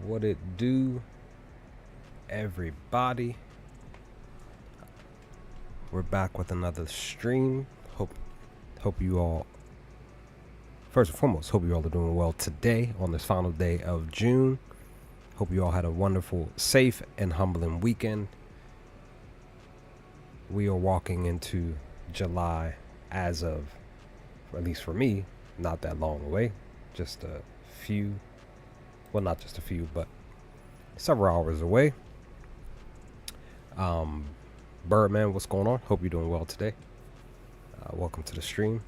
What it do, everybody? We're back with another stream. Hope you all, first and foremost, hope you all are doing well today on this final day of June. Hope you all had a wonderful, safe, and humbling weekend. We are walking into July as of, or at least for me, not that long away. Just a few, well, not just a few, but several hours away. Birdman, what's going on? Hope you're doing well today. Welcome to the stream.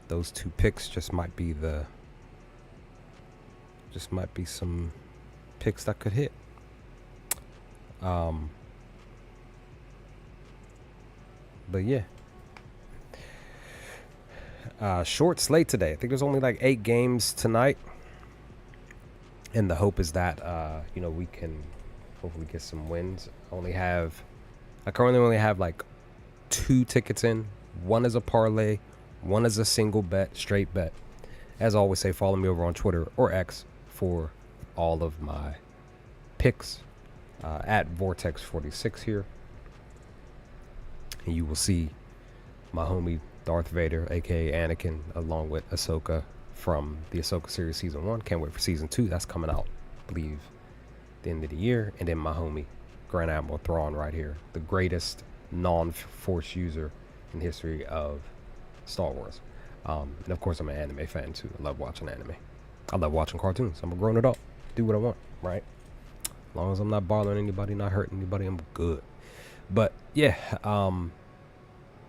Those two picks just might be some picks that could hit. But yeah. Short slate today. I think there's only like 8 games tonight. And the hope is that, we can hopefully get some wins. I currently only have like 2 tickets in. One is a parlay. One is a single bet, straight bet. As I always say, follow me over on Twitter or X for all of my picks at Vortex46 here. And you will see my homie Darth Vader, aka Anakin, along with Ahsoka from the Ahsoka series season 1. Can't wait for season 2. That's coming out, I believe, the end of the year. And then my homie Grand Admiral Thrawn right here, the greatest non-force user in the history of Star Wars. And of course, I'm an anime fan too. I love watching anime. I love watching cartoons. I'm a grown adult. Do what I want, right? As long as I'm not bothering anybody, not hurting anybody, I'm good. But yeah,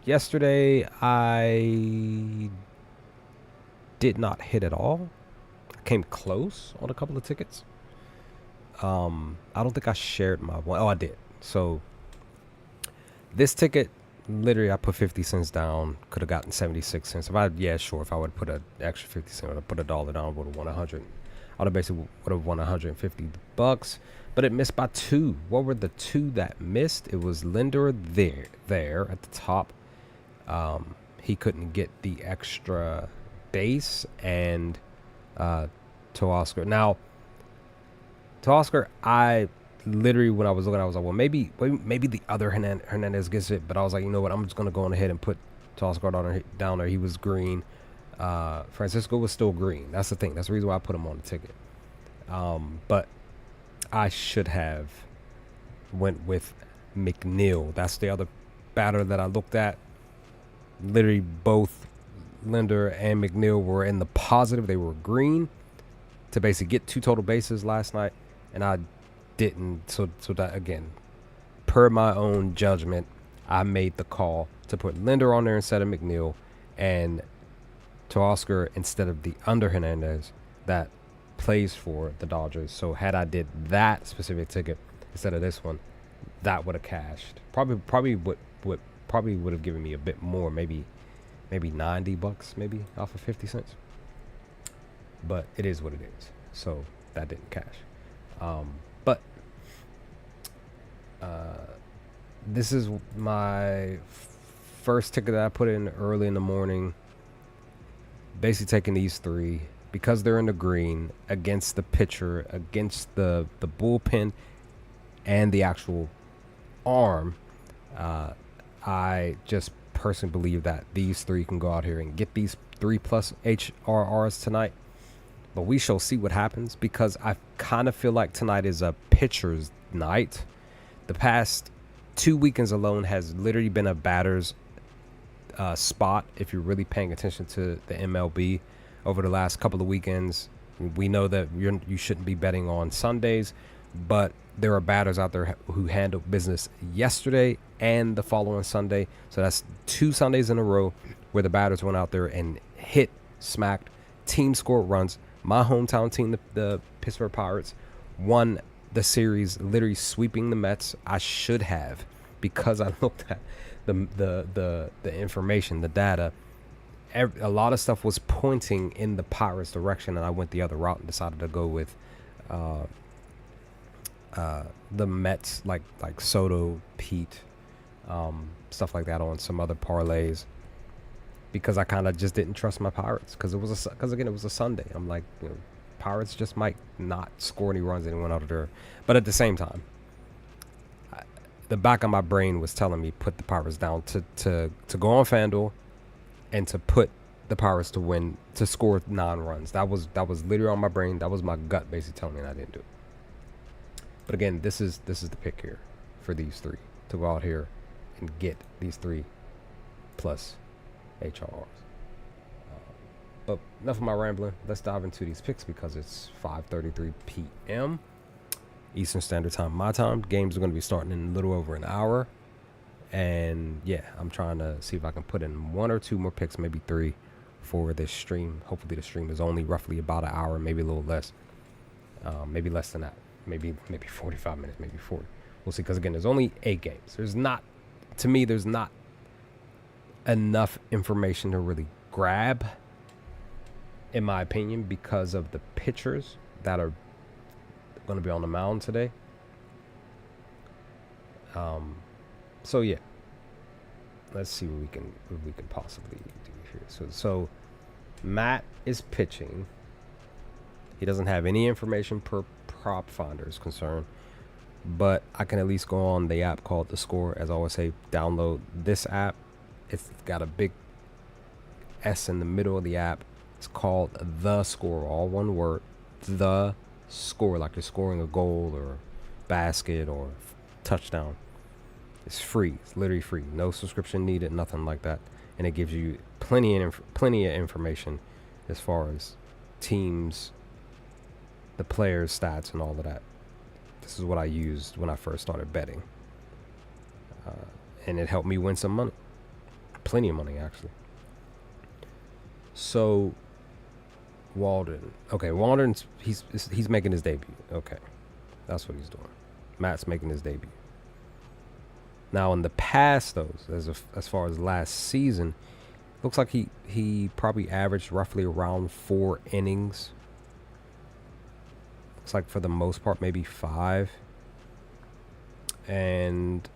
yesterday I did not hit at all. I came close on a couple of tickets. I don't think I shared my one. Oh, I did. So this ticket, literally, I put 50 cents down. Could have gotten 76 cents. If I would put an extra 50 cents, I would have put $1 down. Would have won 100. I would have basically won $150. But it missed by 2. What were the 2 that missed? It was Linder there at the top. He couldn't get the extra base, and to Oscar. Now, to Oscar, I literally, when I was looking, I was like, well, maybe the other Hernandez gets it. But I was like, you know what? I'm just going to go on ahead and put Oscar down there. He was green. Francisco was still green. That's the thing. That's the reason why I put him on the ticket. But I should have went with McNeil. That's the other batter that I looked at. Literally, both Linder and McNeil were in the positive. They were green to basically get 2 total bases last night. And I didn't. So that, again, per my own judgment, I made the call to put Linder on there instead of McNeil, and to Oscar instead of the under Hernandez that plays for the Dodgers. So had I did that specific ticket instead of this one, that would have cashed. Probably would have given me a bit more, maybe $90, maybe off of 50 cents. But it is what it is. So that didn't cash. But this is my first ticket that I put in early in the morning. Basically taking these 3 because they're in the green against the pitcher, against the bullpen, and the actual arm. I just personally believe that these 3 can go out here and get these 3+ HRRs tonight. But we shall see what happens, because I kind of feel like tonight is a pitcher's night. The past 2 weekends alone has literally been a batter's spot. If you're really paying attention to the MLB over the last couple of weekends, we know that you shouldn't be betting on Sundays, but there are batters out there who handled business yesterday and the following Sunday. So that's 2 Sundays in a row where the batters went out there and hit, smacked, team scored runs. My hometown team, the Pittsburgh Pirates, won the series, literally sweeping the Mets. I should have, because I looked at the information, the data. A lot of stuff was pointing in the Pirates' direction, and I went the other route and decided to go with the Mets, like Soto, Pete, stuff like that on some other parlays. Because I kind of just didn't trust my Pirates, because again, it was a Sunday. I'm like, Pirates just might not score any runs anyone out of there. But at the same time, the back of my brain was telling me put the Pirates down to go on FanDuel and to put the Pirates to win, to score 9 runs. That was literally on my brain. That was my gut basically telling me, and I didn't do it. But again, this is the pick here for these 3 to go out here and get these 3 plus HRRs. But enough of my rambling. Let's dive into these picks because it's 5:33 p.m. Eastern Standard Time, my time. Games are going to be starting in a little over an hour. And yeah, I'm trying to see if I can put in 1 or 2 more picks, maybe 3 for this stream. Hopefully the stream is only roughly about an hour, maybe a little less. Maybe less than that. Maybe 45 minutes, maybe 40. We'll see. Because again, there's only 8 games. There's not enough information to really grab, in my opinion, because of the pitchers that are going to be on the mound today. So yeah, let's see what we can possibly do here. So Matt is pitching. He doesn't have any information per prop finder is concerned, but I can at least go on the app called The Score. As I always say, download this app. It's got a big S in the middle of the app. It's called The Score, all one word. The Score, like you're scoring a goal or a basket or touchdown. It's free. It's literally free. No subscription needed, nothing like that. And it gives you plenty of information as far as teams, the players' stats, and all of that. This is what I used when I first started betting. And it helped me win some money. Plenty of money, actually. So Walden. Okay, Walden's he's making his debut. Okay. That's what he's doing. Matt's making his debut. Now in the past, though, as far as last season, looks like he probably averaged roughly around 4 innings. Looks like for the most part maybe 5. And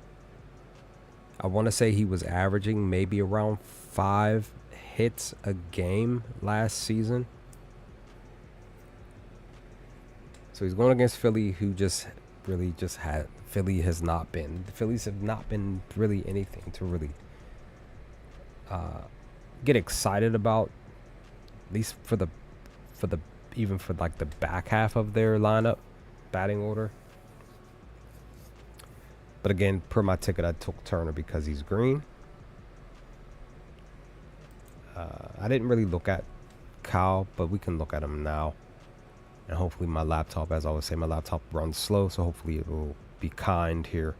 I want to say he was averaging maybe around 5 hits a game last season. So he's going against Philly, who Philly has not been. The Phillies have not been really anything to really get excited about, at least for the back half of their lineup, batting order. But again, per my ticket, I took Turner because he's green. I didn't really look at Kyle, but we can look at him now. And hopefully my laptop, as I always say, my laptop runs slow, so hopefully it will be kind here.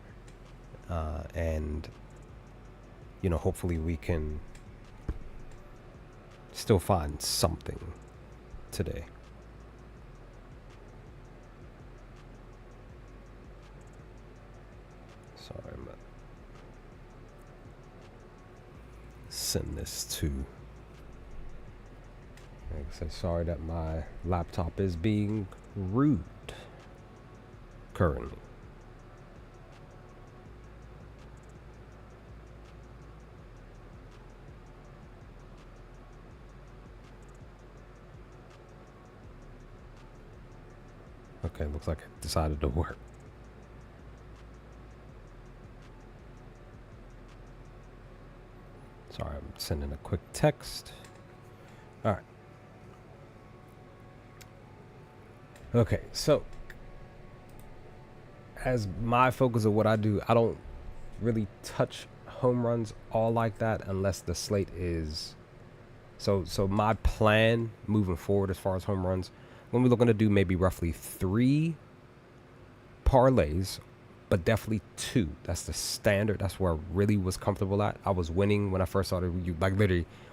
And, hopefully we can still find something today. Sorry, I'm gonna send this to. Like I say, sorry that my laptop is being rude currently. Okay, looks like it decided to work. Sorry, I'm sending a quick text. All right. Okay, so as my focus of what I do, I don't really touch home runs all like that unless the slate is. So my plan moving forward as far as home runs, when we're looking to do maybe roughly 3 parlays, but definitely 2. That's the standard. That's where I really was comfortable at. I was winning when I first started. When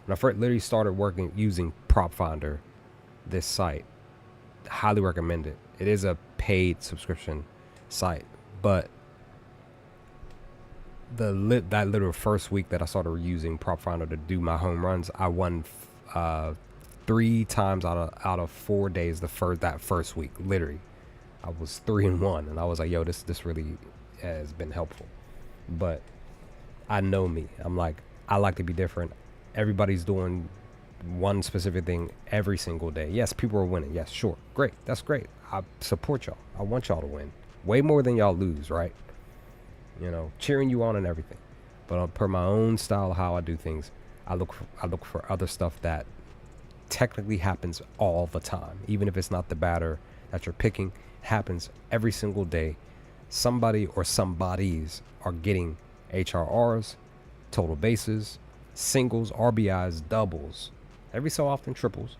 I first started using Prop Finder, this site. Highly recommend it. It is a paid subscription site, but that little first week that I started using Prop Finder to do my home runs, I won 3 times out of 4 days. That first week, literally, I was 3-1, and I was like, "Yo, this really has been helpful." But I know me. I'm like, I like to be different. Everybody's doing one specific thing every single day. Yes, people are winning. Yes, sure. Great. That's great. I support y'all. I want y'all to win. Way more than y'all lose, right? You know, cheering you on and everything. But per my own style of how I do things, I look for other stuff that technically happens all the time. Even if it's not the batter that you're picking, happens every single day. Somebody or somebodies are getting HRRs, total bases, singles, RBIs, doubles, every so often triples,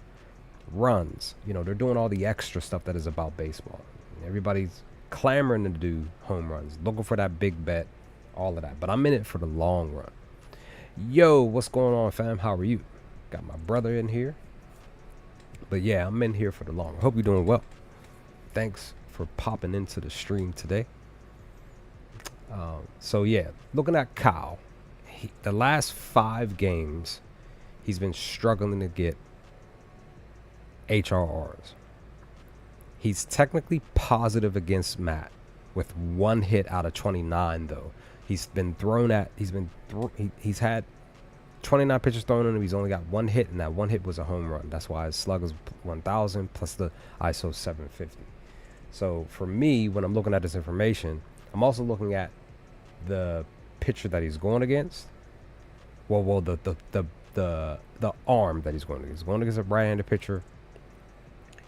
runs. You know, they're doing all the extra stuff that is about baseball. Everybody's clamoring to do home runs, looking for that big bet, all of that. But I'm in it for the long run. Yo, what's going on, fam? How are you? Got my brother in here. But yeah, I'm in here for the long run. Hope you're doing well. Thanks for popping into the stream today. So yeah, looking at Kyle, the last 5 games, he's been struggling to get HRRs. He's technically positive against Matt with 1 hit out of 29 though. He's had 29 pitches thrown at him. He's only got 1 hit, and that 1 hit was a home run. That's why his slug is 1,000 plus the ISO 750. So for me, when I'm looking at this information, I'm also looking at the pitcher that he's going against. Well, the arm that he's going against. He's going against a right-handed pitcher.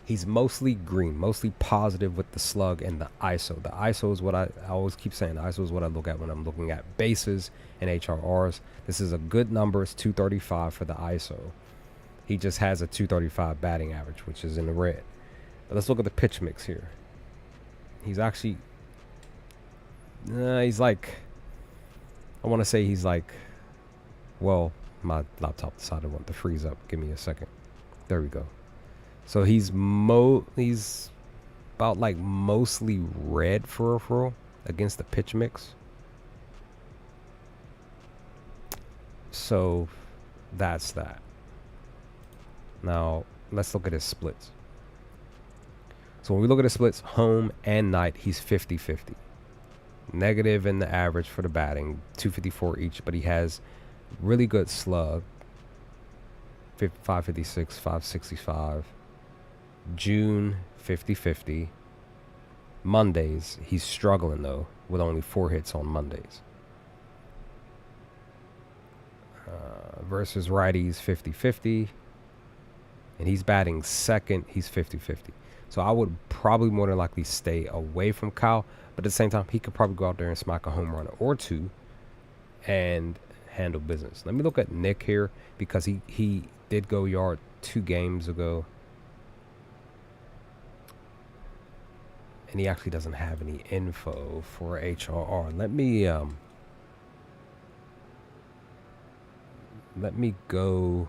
He's mostly green, mostly positive with the slug and the ISO. The ISO is what I always keep saying. The ISO is what I look at when I'm looking at bases and HRRs. This is a good number. It's 235 for the ISO. He just has a 235 batting average, which is in the red. But let's look at the pitch mix here. He's actually, he's like, I want to say he's like, well, my laptop decided I want to freeze up. Give me a second. There we go. So he's about like mostly red for a real against the pitch mix. So that's that. Now let's look at his splits. So when we look at his splits, home and night, he's 50-50. Negative in the average for the batting, 254 each, but he has really good slug, 556, 565. June 50-50. Mondays, he's struggling though, with only 4 hits on Mondays. Versus righties, 50-50. And he's batting second, he's 50-50. So I would probably more than likely stay away from Kyle, but at the same time, he could probably go out there and smack a home run or 2 and handle business. Let me look at Nick here, because he did go yard 2 games ago. And he actually doesn't have any info for HRR. Let me go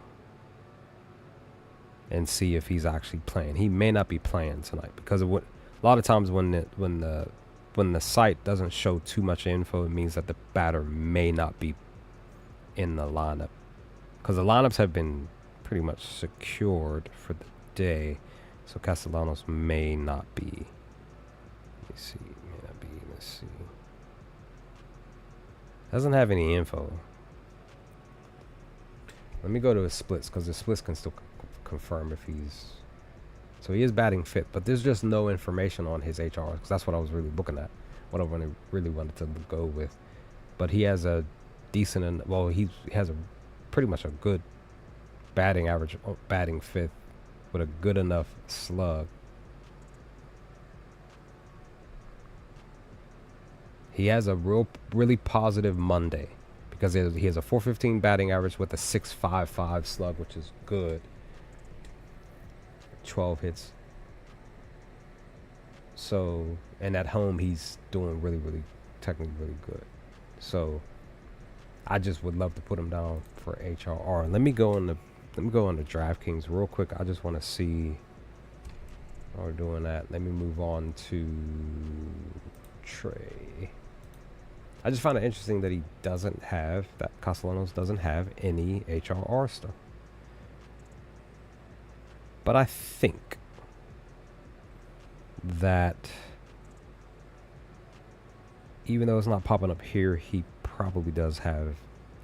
and see if he's actually playing. He may not be playing tonight, because of what a lot of times when the site doesn't show too much info, it means that the batter may not be in the lineup, because the lineups have been pretty much secured for the day. So Castellanos may not be. Let's see. Doesn't have any info. Let me go to his splits, because the splits can still confirm if he's. So he is batting fit, but there's just no information on his HR, because that's what I was really looking at. What I really wanted to go with. But he has a decent, he has a pretty much a good batting average, batting fifth, with a good enough slug. He has a really positive Monday, because he has a 415 batting average with a 655 slug, which is good. 12 hits. So, and at home, he's doing technically really good. So, I just would love to put him down for HRR. Let me go on the DraftKings real quick. I just want to see how we're doing that. Let me move on to Trey. I just find it interesting that that Castellanos doesn't have any HRR stuff. But I think that even though it's not popping up here, he probably does have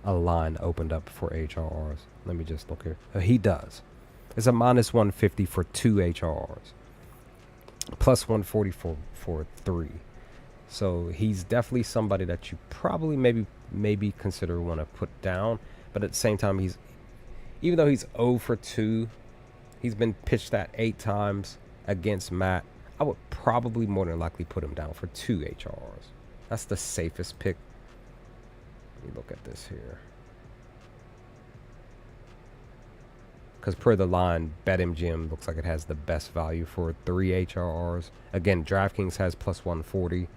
a line opened up for HRRs. Let me just look here. He does. It's a minus 150 for 2 HRRs. Plus 140 for 3. So he's definitely somebody that you probably maybe consider want to put down. But at the same time, even though he's 0 for 2, he's been pitched at 8 times against Matt. I would probably more than likely put him down for 2 HRRs. That's the safest pick. Let me look at this here. Because per the line, BetMGM looks like it has the best value for 3 HRRs. Again, DraftKings has plus 140.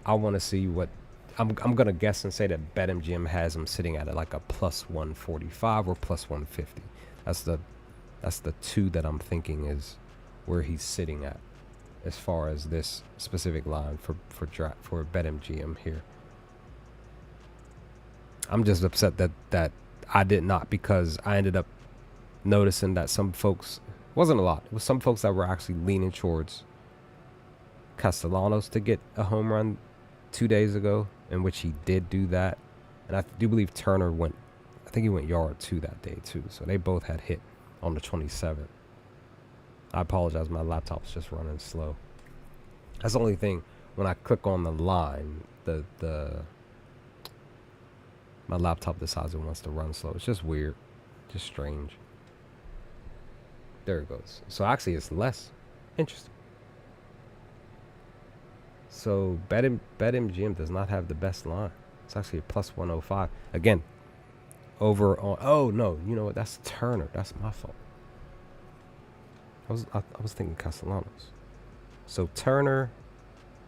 I want to see what... I'm going to guess and say that BetMGM has him sitting at like a plus 145 or plus 150. That's the 2 that I'm thinking is where he's sitting at as far as this specific line for BetMGM here. I'm just upset that I did not, because I ended up noticing that some folks, wasn't a lot, it was some folks that were actually leaning towards Castellanos to get a home run 2 days ago, in which he did do that. And I do believe Turner I think he went yard 2 that day too. So they both had hit on the 27th. I apologize, my laptop's just running slow. That's the only thing, when I click on the line, my laptop decides it wants to run slow. It's just weird, just strange. There it goes. So actually it's less interesting. So BetMGM does not have the best line. It's actually a plus 105. Again, over on... Oh, no. You know what? That's Turner. That's my fault. I was thinking Castellanos. So Turner...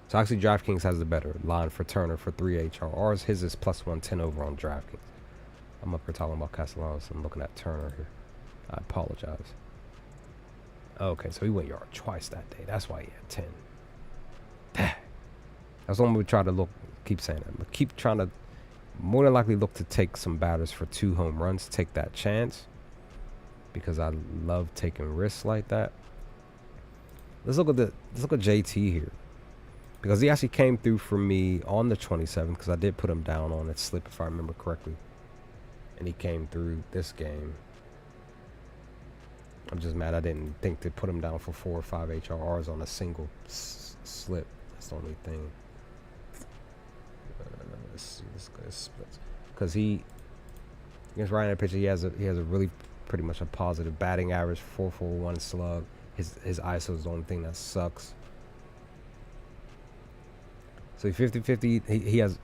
So actually DraftKings has the better line for Turner for 3 HRRs. His is plus 110 over on DraftKings. I'm up here talking about Castellanos. I'm looking at Turner here. I apologize. Okay, so he went yard twice that day. That's why he had 10. That's when we try to keep saying that. Keep trying to more than likely look to take some batters for 2 home runs. Take that chance, because I love taking risks like that. Let's look at JT here, because he actually came through for me on the 27th, because I did put him down on that slip if I remember correctly, and he came through this game. I'm just mad I didn't think to put him down for 4 or 5 HRRs on a single slip. That's the only thing. Let's see, this guy splits, because he against right-handed pitcher, he has a really pretty much a positive batting average, 441 slug. His ISO is the only thing that sucks. So 50-50. He has,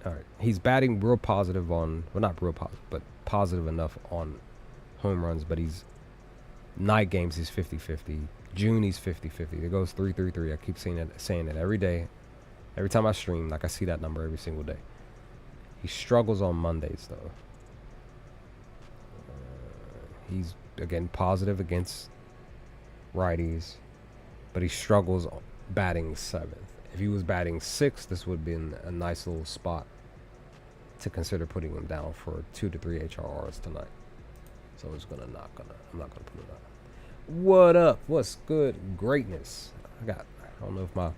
all right. He's batting real positive on, well, not real positive, but positive enough on home runs. But he's night games, he's 50-50. June, he's 50-50. It goes 3-3-3. I keep saying it every day. Every time I stream, like, I see that number every single day. He struggles on Mondays, though. He's, again, positive against righties, but he struggles batting 7th. If he was batting 6th, this would have been a nice little spot to consider putting him down for 2 to 3 HRRs tonight. So I'm not gonna put it up. What up? What's good? Greatness. I don't know if my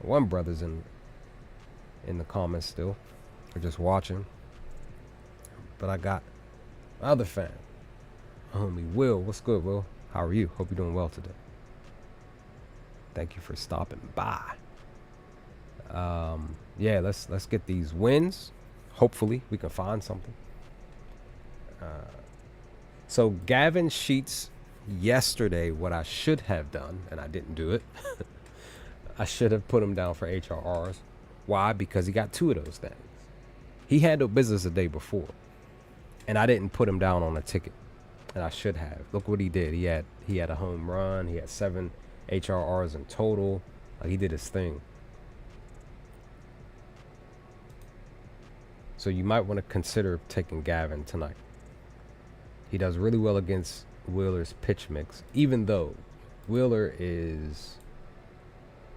one brother's in the comments still, or just watching, but I got my other fan, my homie Will. What's good, Will? How are you? Hope you're doing well today. Thank you for stopping by. Yeah, let's get these wins. Hopefully we can find something. So Gavin Sheets yesterday, what I should have done, and I didn't do it. I should have put him down for HRRs. Why? Because he got 2 of those things. He handled business the day before, and I didn't put him down on a ticket, and I should have. Look what he did. He had a home run. He had 7 HRRs in total. Like, he did his thing. So you might want to consider taking Gavin tonight. He does really well against Wheeler's pitch mix, even though Wheeler is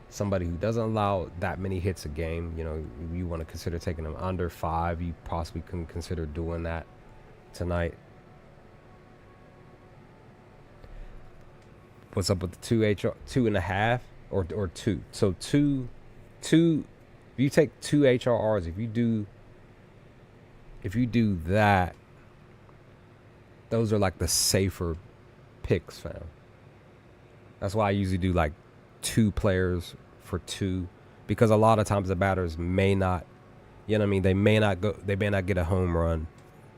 somebody who doesn't allow that many hits a game. You know, you want to consider taking him under 5. You possibly can consider doing that tonight. What's up with the 2.5 or 2? So two. If you take 2 HRRs, if you do if you do that, those are like the safer picks, fam. That's why I usually do like 2 players for 2, because a lot of times the batters may not, you know what I mean? They may not get a home run.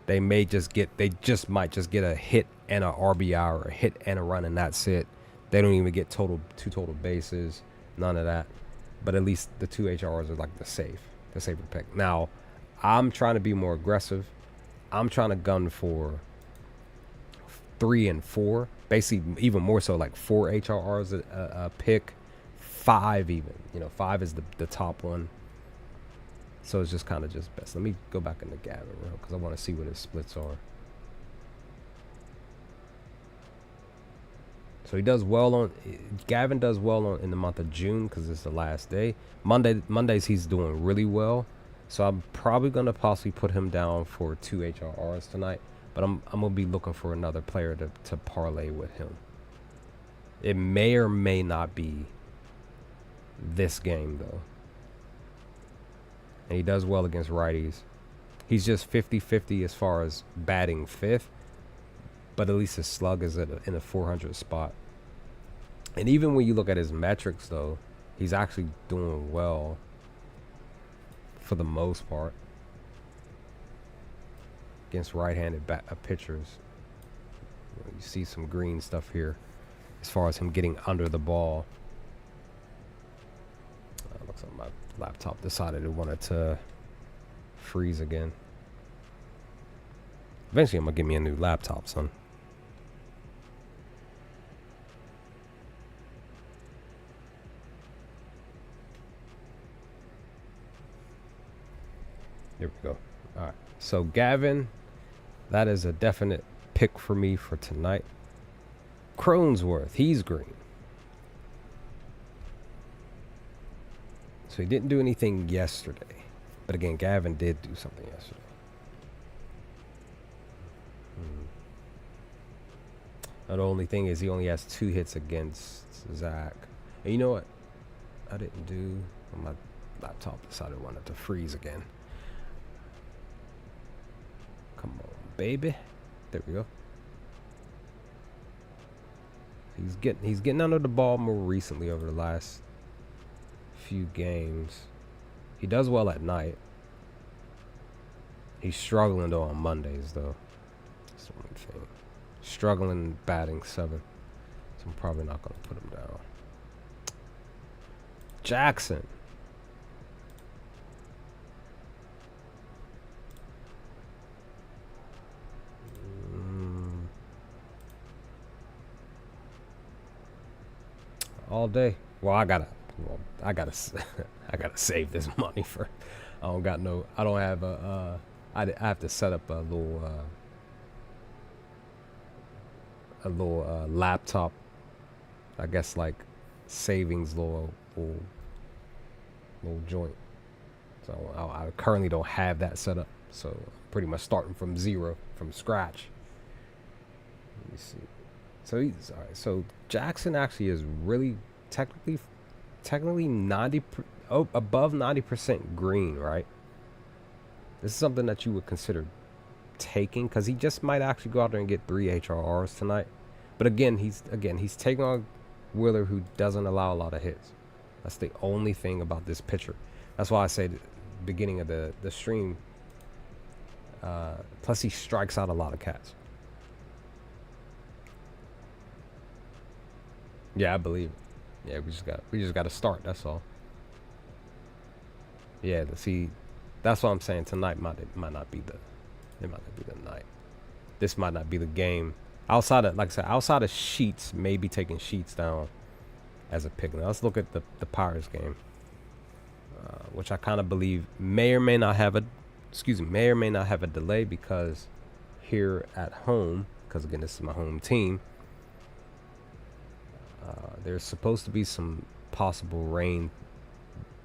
They just might just get a hit and a RBI, or a hit and a run, and that's it. They don't even get 2 total bases, none of that. But at least the 2 HRs are like the safer pick. Now, I'm trying to be more aggressive. I'm trying to gun for 3 and 4, basically even more so, like 4 HRRs a pick, 5 even. 5 is the top one. So it's just kind of just best. Let me go back into Gavin real, because I want to see what his splits are. So Gavin does well in the month of June, because it's the last day. Mondays he's doing really well. So I'm probably going to possibly put him down for 2 HRRs tonight. But I'm going to be looking for another player to parlay with him. It may or may not be this game, though. And he does well against righties. He's just 50-50 as far as batting 5th. But at least his slug is in a 400 spot. And even when you look at his metrics, though, he's actually doing well for the most part against right-handed pitchers. You see some green stuff here as far as him getting under the ball. Looks like my laptop decided it wanted to freeze again. Eventually, I'm going to give me a new laptop, son. There we go. All right. So, Gavin, that is a definite pick for me for tonight. Cronesworth, he's green. So he didn't do anything yesterday. But again, Gavin did do something yesterday. Now, the only thing is he only has 2 hits against Zach. And you know what I didn't do? My laptop decided it wanted to freeze again. Come on, baby. There we go. He's getting under the ball more recently over the last few games. He does well at night. He's struggling though on Mondays though. That's the one thing. Struggling batting 7. So I'm probably not gonna put him down. Jackson. All day. Well, I gotta I gotta save this money for. I don't have I have to set up a little laptop. I guess like savings little joint. So I currently don't have that set up. So pretty much starting from zero, from scratch. Let me see. So he's all right. So Jackson actually is really technically 90 above 90% green, right? This is something that you would consider taking, because he just might actually go out there and get 3 HRRs tonight. But again, he's taking on Wheeler, who doesn't allow a lot of hits. That's the only thing about this pitcher. That's why I say the beginning of the stream. Plus, he strikes out a lot of cats. Yeah, I believe it. Yeah, we just got to start. That's all. Yeah, see, that's what I'm saying. Tonight might not be the night. This might not be the game. Outside of, like I said, outside of Sheets, maybe taking Sheets down as a pick. Now let's look at the Pirates game, which I kind of believe may or may not have a delay, because here at home, because again this is my home team. There's supposed to be some possible rain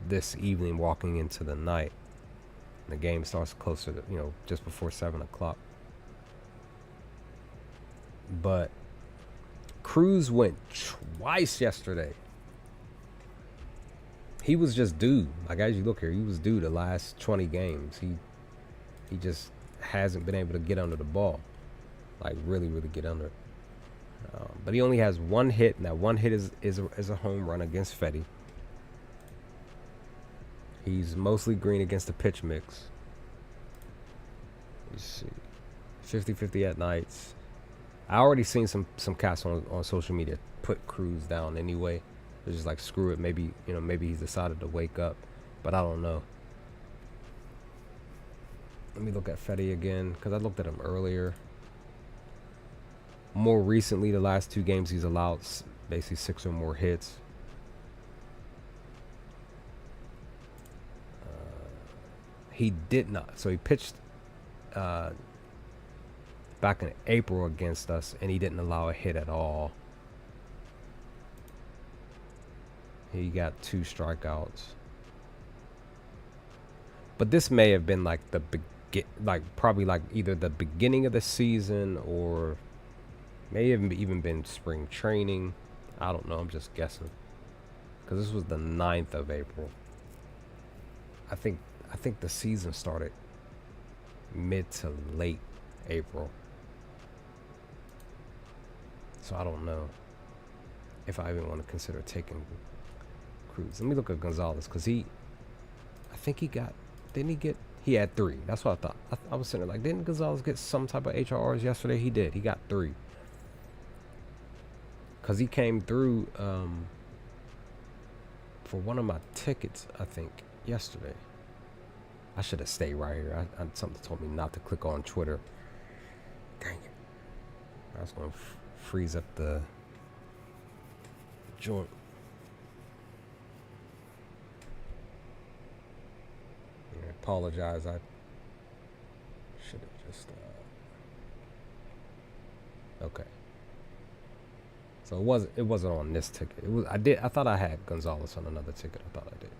this evening walking into the night. The game starts closer to, just before 7 o'clock. But Cruz went twice yesterday. He was just due. Like, as you look here, he was due the last 20 games. He just hasn't been able to get under the ball, like really get under it. But he only has one hit, and that one hit is a home run against Fetty. He's mostly green against the pitch mix. Let's see, 50-50 at nights. I already seen some cats on social media put Cruz down anyway. They're just like, screw it. Maybe he's decided to wake up, but I don't know. Let me look at Fetty again, because I looked at him earlier. More recently, the last 2 games, he's allowed basically 6 or more hits. He did not. So he pitched back in April against us, and he didn't allow a hit at all. He got 2 strikeouts. But this may have been like probably like either the beginning of the season, or may have even been spring training. I don't know. I'm just guessing, because this was the 9th of April. I think the season started mid to late April. So I don't know if I even want to consider taking Cruz. Let me look at Gonzalez, because I think he got, didn't he get, he had 3. That's what I thought. I was sitting there like, didn't Gonzalez get some type of HRRs yesterday? He did. He got 3. Because he came through for one of my tickets, I think, yesterday. I should have stayed right here. Something told me not to click on Twitter. Dang it. I was going to freeze up the joint. I apologize. I should have just... Okay. So it wasn't on this ticket. It was. I thought I had Gonzalez on another ticket. I thought I did.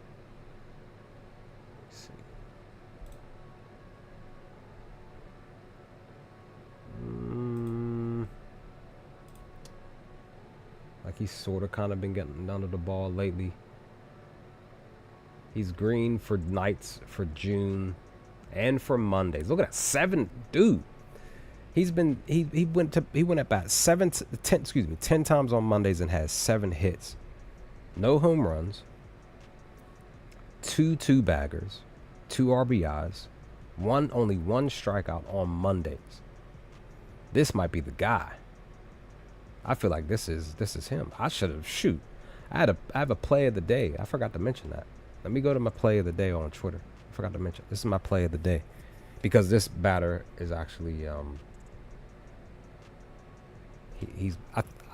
Let's see. Like he's sort of kind of been getting under the ball lately. He's green for nights for June and for Mondays. Look at that, 7, dude. He went at bat 10 times on Mondays and has 7 hits. No home runs. 2 2-baggers, 2 RBIs, only one strikeout on Mondays. This might be the guy. I feel like this is him. I should have I have a play of the day. I forgot to mention that. Let me go to my play of the day on Twitter. I forgot to mention. This is my play of the day, because this batter is actually I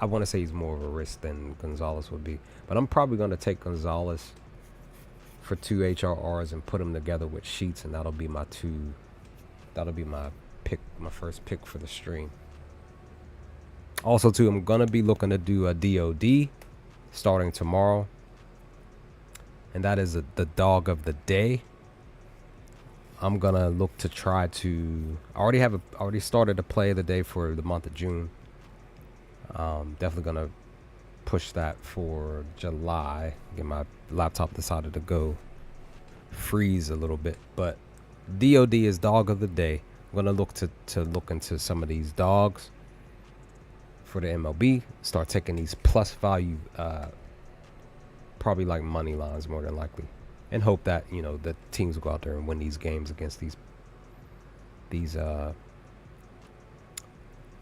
want to say he's more of a risk than Gonzalez would be, but I'm probably going to take Gonzalez for 2 HRRs and put them together with Sheets, and that'll be my pick, my first pick for the stream. Also, too, I'm gonna be looking to do a DOD starting tomorrow, and that is the dog of the day. I'm gonna look to try to. I already started to play of the day for the month of June. Definitely gonna push that for July. Get my laptop decided to go freeze a little bit, but DOD is dog of the day. I'm gonna look to look into some of these dogs for the MLB. Start taking these plus value, probably like money lines more than likely, and hope that the teams will go out there and win these games against these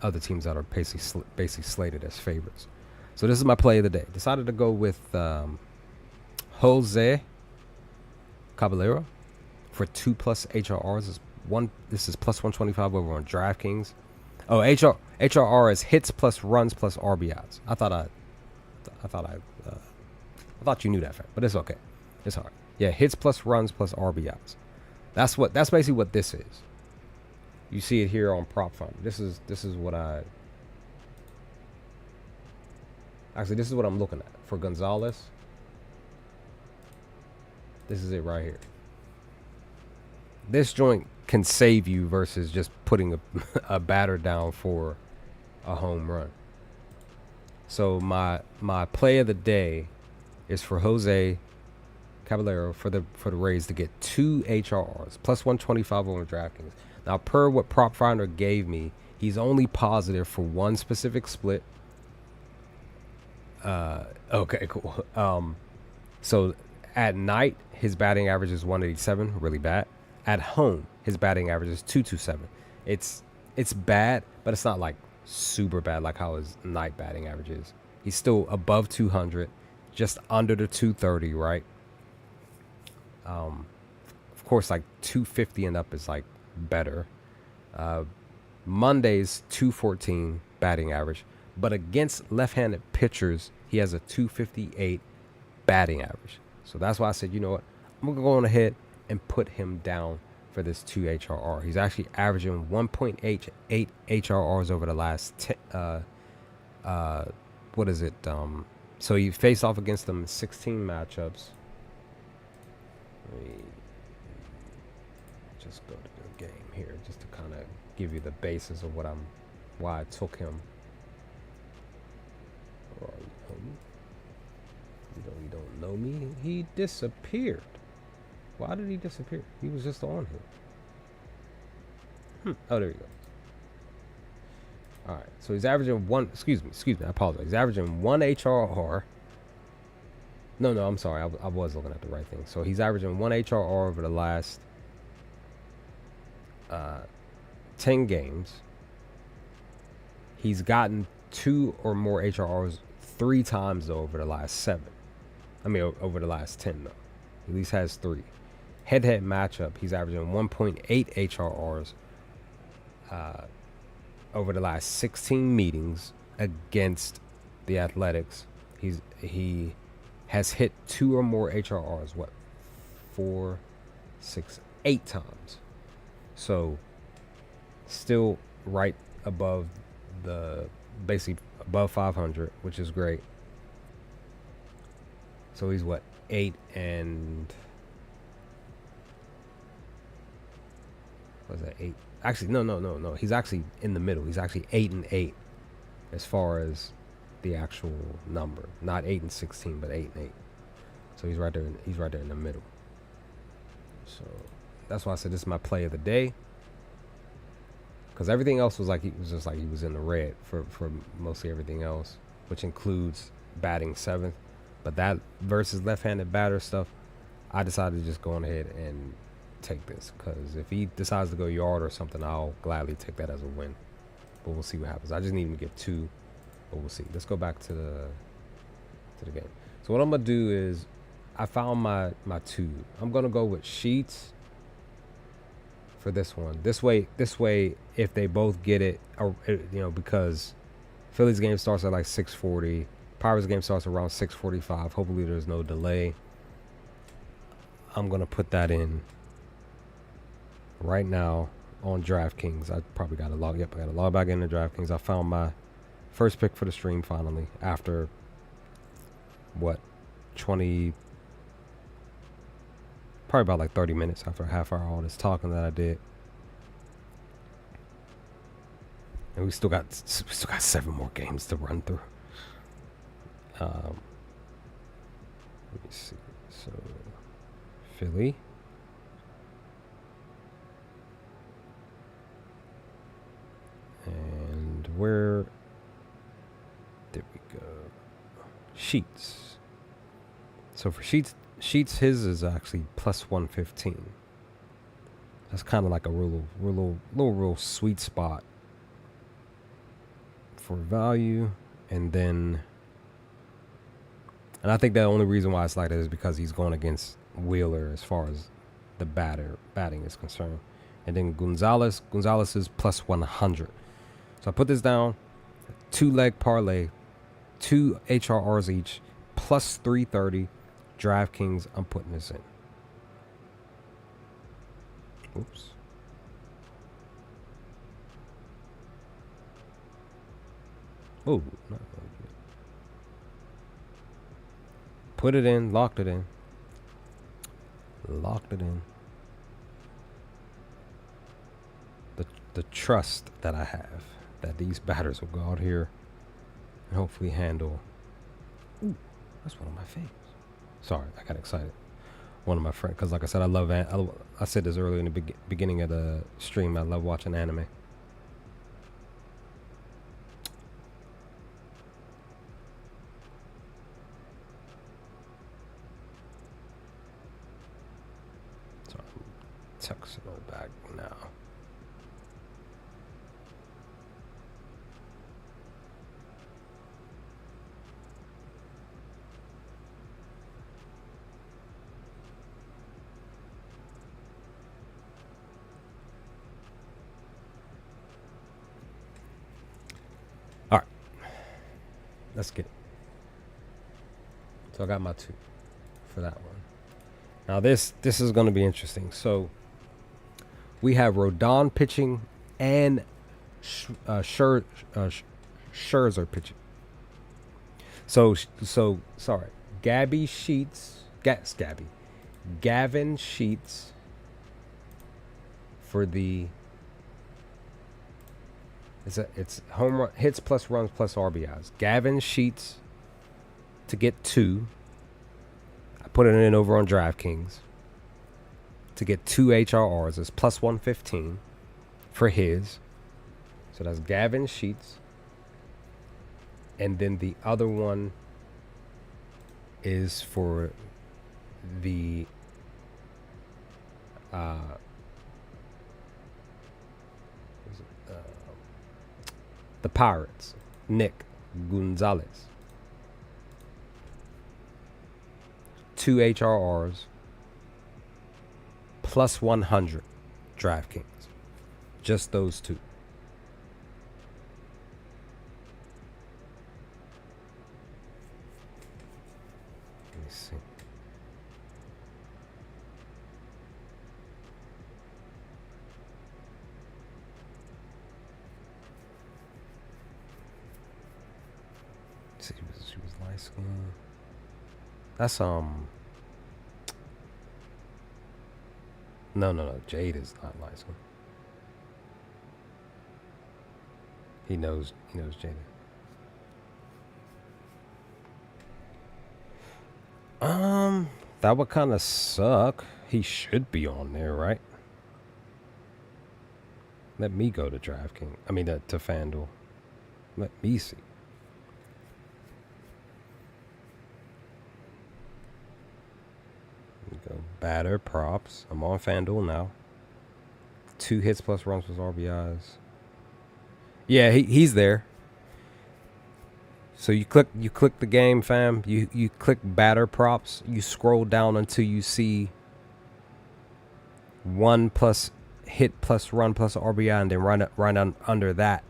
other teams that are basically slated as favorites. So this is my play of the day. Decided to go with Jose Caballero for 2+ HRRs. This is plus 125 over on DraftKings. Oh, HRR is hits plus runs plus RBIs. I thought you knew that fact, but it's okay. It's hard. Yeah, hits plus runs plus RBIs. That's basically what this is. You see it here on Prop Finder. This is what this is what I'm looking at for Gonzalez. This is it right here. This joint can save you versus just putting a batter down for a home run. So my play of the day is for Jose Caballero for the Rays to get 2 HRRs plus 125 over DraftKings. Now, per what Prop Finder gave me, he's only positive for one specific split. Okay, cool. So at night, his batting average is 187, really bad. At home, his batting average is 227. It's bad, but it's not like super bad like how his night batting average is. He's still above 200, just under the 230, right? Of course, like 250 and up is like better. Monday's 214 batting average, but against left-handed pitchers, he has a 258 batting average. So that's why I said, you know what, I'm gonna go on ahead and put him down for this 2 HRR. He's actually averaging 1.88 HRRs over the last what is it? So he faced off against them in 16 matchups. Let me just go to the game here, just to kind of give you the basis of why I took him. You don't know me. He disappeared. Why did he disappear? He was just on here. Oh, there you go. All right. So he's averaging one. Excuse me. I apologize. He's averaging 1 HRR. No, I'm sorry. I was looking at the right thing. So he's averaging 1 HRR over the last 10 games. He's gotten 2 or more HRRs 3 times though over the last 7. I mean, over the last 10 though. At least has 3. Head-to-head matchup, he's averaging 1.8 HRRs over the last 16 meetings against the Athletics. He has hit 2 or more HRRs. 4, 6, 8 times. So still right above basically above 500, which is great. So he's 8 and was that 8? Actually, no. He's actually in the middle. He's actually 8 and 8 as far as the actual number. Not 8 and 16, but 8 and 8. So he's right there. He's right there in the middle. So that's why I said this is my play of the day. Because everything else was just like he was in the red for mostly everything else, which includes batting 7th. But that versus left-handed batter stuff, I decided to just go on ahead and take this, because if he decides to go yard or something, I'll gladly take that as a win. But we'll see what happens. I just need him to get 2, but we'll see. Let's go back to the game. So what I'm gonna do is, I found my 2. I'm gonna go with Sheets for this one. This way, if they both get it, or because Phillies game starts at like 6:40. Pirates game starts around 6:45. Hopefully there's no delay. I'm going to put that in right now on DraftKings. I probably got to log. Yep, I got to log back into DraftKings. I found my first pick for the stream finally after 20, probably about like 30 minutes after a half hour all this talking that I did. And we still got 7 more games to run through. Let me see. So, Philly. And where did we go? Sheets. So for Sheets, his is actually plus 115. That's kind of like a real sweet spot for value. And I think the only reason why it's like that is because he's going against Wheeler as far as the batting is concerned. And then Gonzalez is plus 100. So I put this down, 2-leg parlay, 2 HRRs each, plus 330. DraftKings, I'm putting this in. Oops. Oh, not put it in, locked it in. The trust that I have that these batters will go out here and hopefully handle. Ooh, that's one of my favorites. Sorry, I got excited. one of my friends, because like I said, I said this earlier in the beginning of the stream. I love watching anime. So I'm texting her back now. Let's get it. So I got my 2 for that one. Now this is going to be interesting. So we have Rodon pitching and Scherzer pitching. So sorry, Gavin Sheets for the. It's home run hits plus runs plus RBIs. Gavin Sheets to get 2. I put it in over on DraftKings to get 2 HRRs. It's plus 115 for his. So that's Gavin Sheets. And then the other one is for the Pirates, Nick Gonzalez. 2 HRRs plus 100 DraftKings. Just those 2. Let me see. She was light skinned. That's No. Jade is not light skinned. He knows Jade. That would kind of suck. He should be on there, right? Let me go to DraftKings. I mean, to FanDuel. Let me see. Go batter props. I'm on FanDuel now. 2 hits plus runs plus RBIs. Yeah, he's there. So you click the game, fam. You click batter props. You scroll down until you see 1 plus hit plus run plus RBI, and then right under that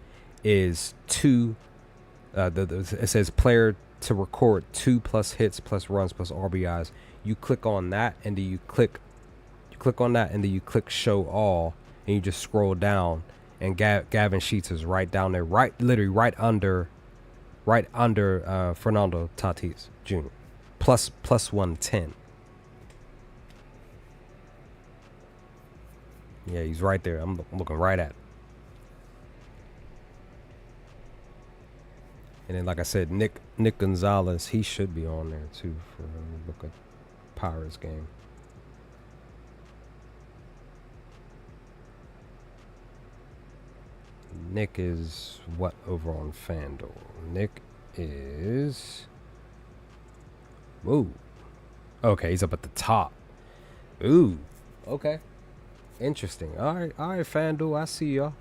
is 2. It says player to record 2 plus hits plus runs plus RBIs. You click on that, and then you click on that, and then you click show all, and you just scroll down, and Gavin Sheets is right down there, literally right under Fernando Tatis Jr. plus 110. Yeah, he's right there. I'm looking right at it. And then, like I said, Nick Gonzalez, he should be on there too for look at Pirates game. Nick is what over on FanDuel? Nick is. Whoa. Okay, he's up at the top. Ooh. Okay. Interesting. All right, FanDuel, I see y'all.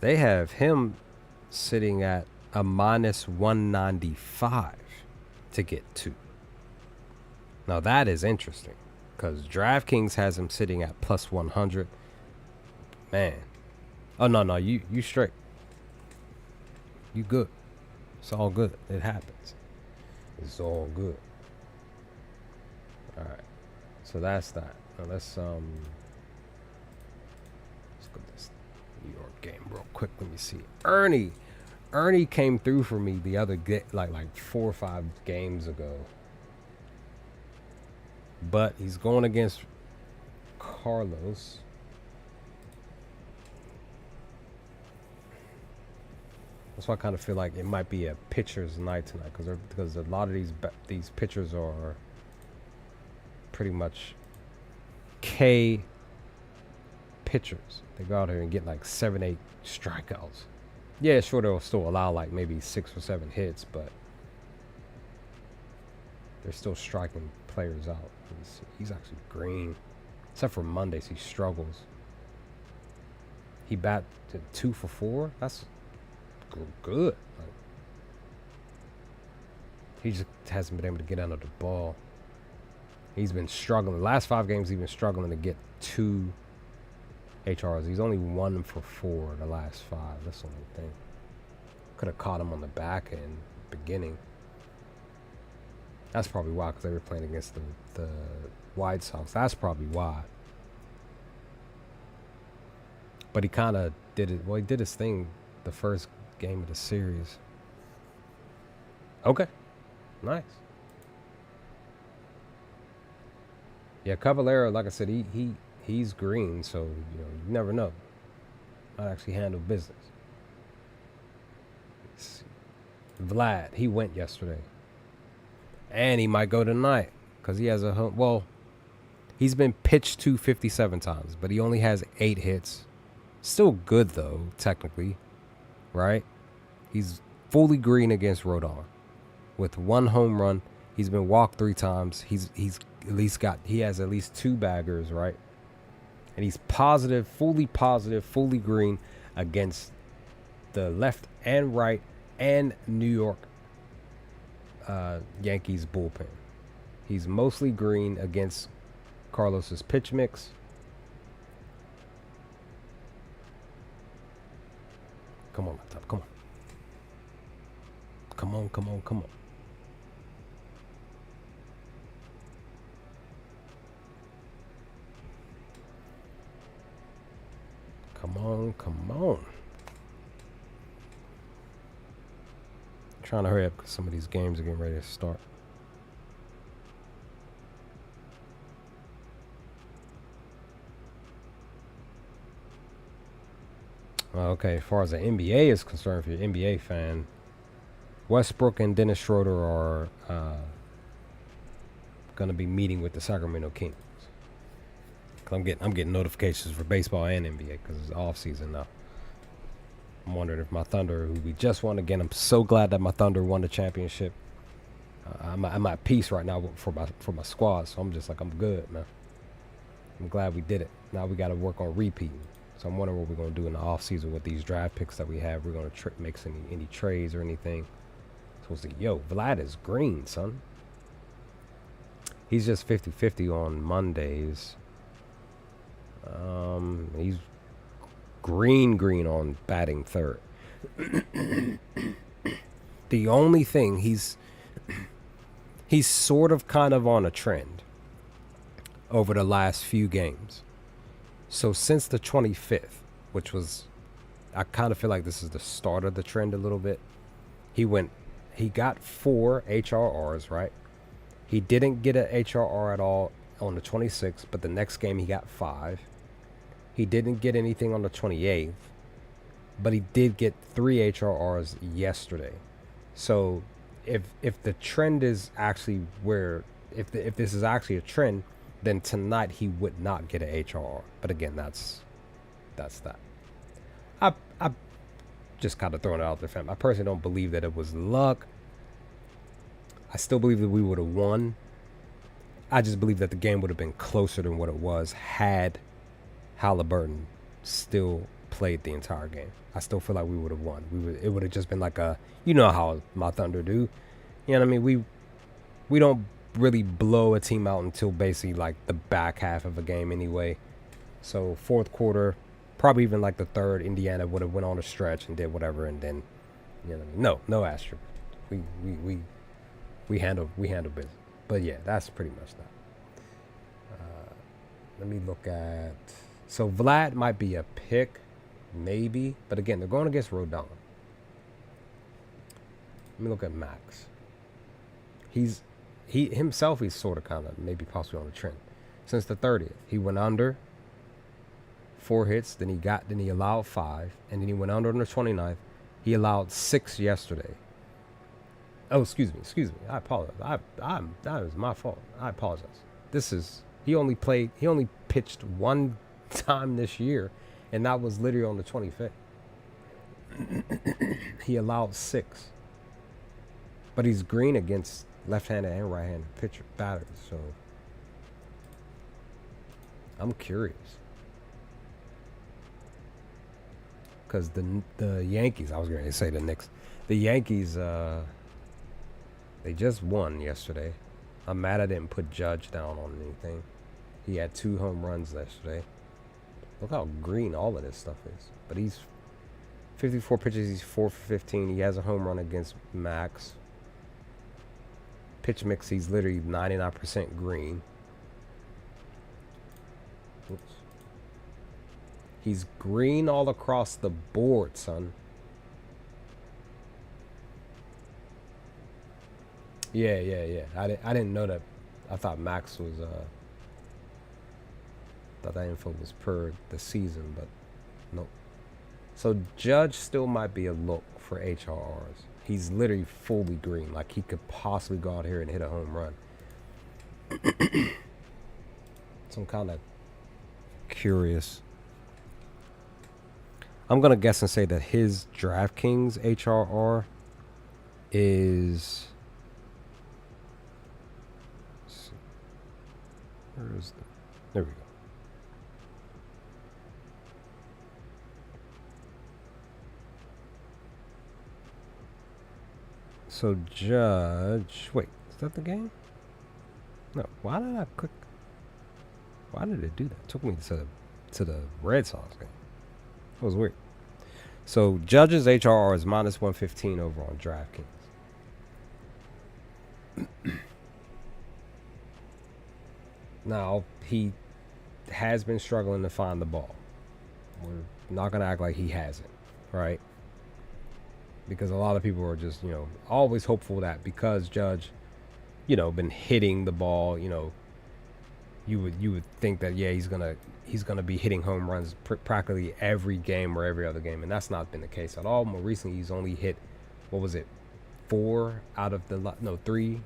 They have him sitting at a minus 195 to get 2. Now that is interesting because DraftKings has him sitting at plus 100. Man. Oh, no, you straight. You good. It's all good. It happens. It's all good. All right. So that's that. Now let's go this New York game real quick. Let me see. Ernie came through for me the other like 4 or 5 games ago. But he's going against Carlos. That's why I kind of feel like it might be a pitcher's night tonight because a lot of these pitchers are pretty much K pitchers. They go out here and get like 7, 8 strikeouts. Yeah, sure, they'll still allow like maybe 6 or 7 hits, but they're still striking players out. He's actually green. Except for Mondays, he struggles. He bat 2 for 4. That's good. Like, he just hasn't been able to get under the ball. He's been struggling. The last 5 games, he's been struggling to get 2 HRs. He's only 1 for 4 the last 5. That's the only thing. Could have caught him on the back end, beginning. That's probably why, because they were playing against the White Sox. That's probably why. But he kind of did it. Well, he did his thing the first game of the series. Okay. Nice. Yeah, Caballero, like I said, he's green, so you never know. Might actually handle business. Vlad, he went yesterday. And he might go tonight because he has a home. Well, he's been pitched to 57 times, but he only has 8 hits. Still good, though, technically. Right? He's fully green against Rodon with 1 home run. He's been walked 3 times. He has at least 2 baggers, right? And he's fully green against the left and right and New York Yankees bullpen. He's mostly green against Carlos's pitch mix. Come on, laptop. Come on. Come on. Come on. Come on. Trying to hurry up because some of these games are getting ready to start. Okay, as far as the NBA is concerned, if you're an NBA fan, Westbrook and Dennis Schroeder are going to be meeting with the Sacramento Kings. I'm getting notifications for baseball and NBA because it's off season now. I'm wondering if my Thunder, who we just won again, I'm so glad that my Thunder won the championship. I'm at peace right now for my squad, so I'm just like, I'm good, man. I'm glad we did it. Now we got to work on repeating. So I'm wondering what we're going to do in the off season with these draft picks that we have. We're going to make any trades or anything. So it's like, yo, Vlad is green, son. He's just 50-50 on Mondays. He's green on batting third. The only thing he's sort of kind of on a trend over the last few games. So since the 25th, which was, I kind of feel like this is the start of the trend a little bit. He got 4 HRRs, right? He didn't get an HRR at all on the 26th, but the next game he got 5. He didn't get anything on the 28th, but he did get 3 HRRs yesterday. So if the trend is actually if this is actually a trend, then tonight he would not get an HRR. But again, that's that. I just kind of throwing it out there, fam. I personally don't believe that it was luck. I still believe that we would have won. I just believe that the game would have been closer than what it was had Halliburton still played the entire game. I still feel like we would have won. It would have just been like you know how my Thunder do. You know what I mean? We don't really blow a team out until basically like the back half of a game anyway. So fourth quarter, probably even like the third, Indiana would have went on a stretch and did whatever, and then you know what I mean? No asterisk. We handle business. But yeah, that's pretty much that. Let me look at. So Vlad might be a pick, maybe, but again, they're going against Rodon. Let me look at Max. He's sort of kind of maybe possibly on the trend. Since the 30th, he went under 4 hits, then he allowed 5, and then he went under on the 29th. He allowed 6 yesterday. Oh, excuse me. I apologize. That was my fault. I apologize. He only pitched one time this year, and that was literally on the 25th. He allowed 6, but he's green against left-handed and right-handed batters. So I'm curious, because the Yankees. I was going to say the Knicks. The Yankees. They just won yesterday. I'm mad I didn't put Judge down on anything. He had 2 home runs yesterday. Look how green all of this stuff is. But he's 54 pitches. He's 4 for 15. He has a home run against Max. Pitch mix, he's literally 99% green. Oops. He's green all across the board, son. Yeah. I didn't know that. I thought Max was thought that info was per the season, but nope. So Judge still might be a look for HRRs. He's literally fully green. Like, he could possibly go out here and hit a home run. So I'm kind of curious. I'm going to guess and say that his DraftKings HRR is... Where is the... There we go. So Judge... Wait, is that the game? No. Why did I click... Why did it do that? It took me to the Red Sox game. That was weird. So Judge's HRR is minus 115 over on DraftKings. Now, he has been struggling to find the ball. We're not going to act like he hasn't, right? Because a lot of people are just, always hopeful that because Judge, been hitting the ball, you would think that, yeah, he's gonna be hitting home runs practically every game or every other game, and that's not been the case at all. More recently, he's only hit, 4 out of the 3.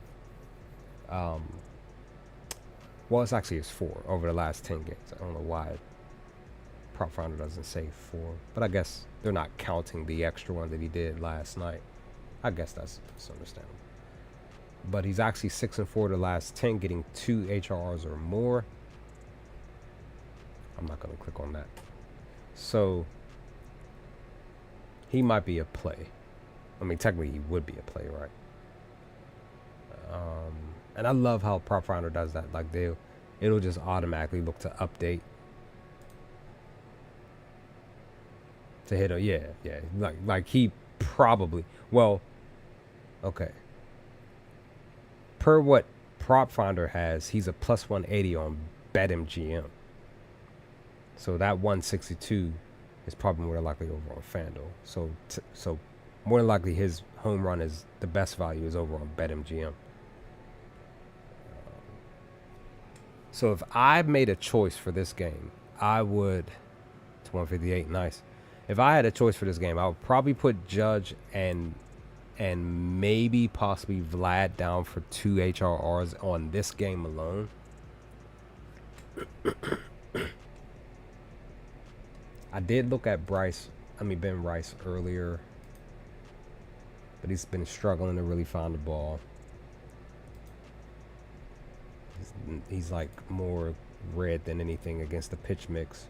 Well, it's 4 over the last 10 games. I don't know why Prop Finder doesn't say 4, but I guess they're not counting the extra one that he did last night. I guess that's understandable. But he's actually 6-4 the last 10, getting 2 HRRs or more. I'm not going to click on that. So he might be a play. I mean, technically he would be a play, right? And I love how Prop Finder does that. Like, it'll just automatically look to update to hit a yeah. Like he probably okay. Per what Prop Finder has, he's a plus 180 on BetMGM. So that 162 is probably more likely over on FanDuel. So more than likely his home run is the best value is over on BetMGM. So if I made a choice for this game, I would... It's 158, nice. If I had a choice for this game, I would probably put Judge and maybe possibly Vlad down for 2 HRRs on this game alone. I did look at Ben Rice earlier, but he's been struggling to really find the ball. He's like more red than anything against the pitch mix,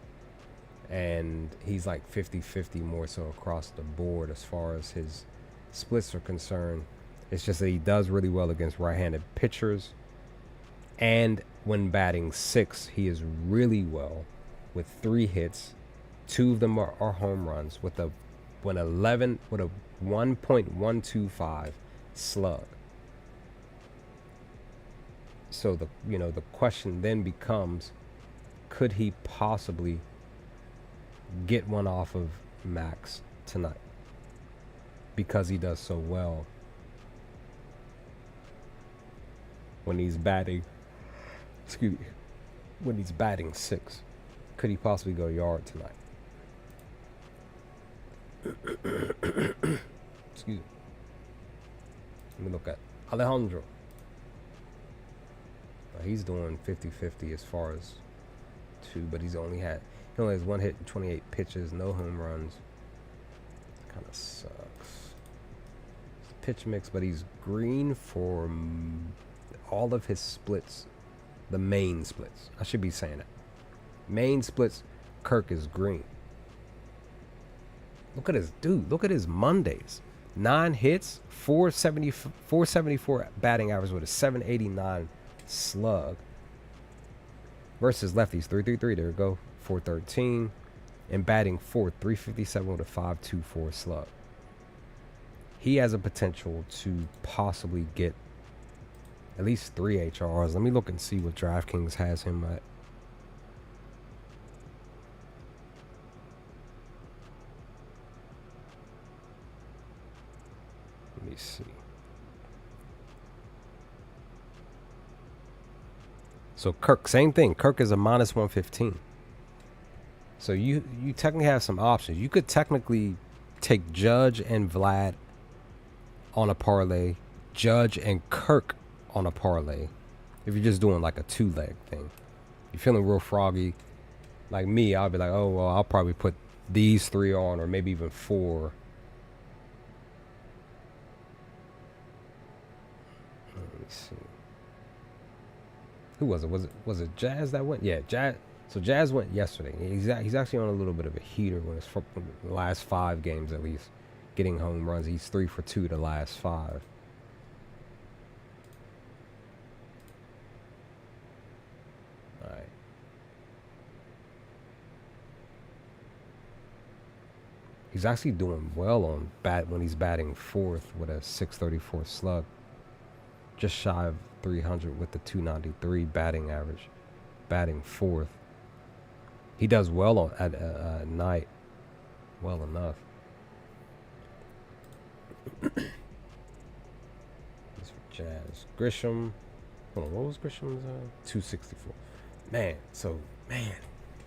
and he's like 50-50 more so across the board as far as his splits are concerned. It's just that he does really well against right-handed pitchers, and when batting 6, he is really well with 3 hits. 2 of them are home runs with a 1.125 slug. So the question then becomes, could he possibly get one off of Max tonight? Because he does so well when he's batting. When he's batting 6, could he possibly go yard tonight? Excuse me. Let me look at Alejandro. He's doing 50-50 as far as two, but he only has one hit and 28 pitches, no home runs. Kind of sucks. Pitch mix, but he's green for all of his splits. The main splits. I should be saying that. Main splits, Kirk is green. Look at his dude. Look at his Mondays. 9 hits, 474 batting average with a 789 slug. Versus lefties, 333. There we go. 413. And batting fourth, 357 with a 524 slug. He has a potential to possibly get at least 3 HRs. Let me look and see what DraftKings has him at. Let me see. So Kirk, same thing. Kirk is a minus 115. So you technically have some options. You could technically take Judge and Vlad on a parlay, Judge and Kirk on a parlay. If you're just doing like a 2-leg thing. You're feeling real froggy. Like me, I'll be like, oh, well, I'll probably put these 3 on, or maybe even 4. Let me see. Who was it? Was it Jazz that went? Yeah, Jazz. So Jazz went yesterday. He's actually on a little bit of a heater when it's for the last 5 games at least, getting home runs. He's 3 for 2 the last 5. All right. He's actually doing well on when he's batting fourth with a 634 slug, just shy of 300 with the 293 batting average, batting fourth. He does well at night, well enough. This for Jazz. Grisham. Hold on, what was Grisham's 264? Man,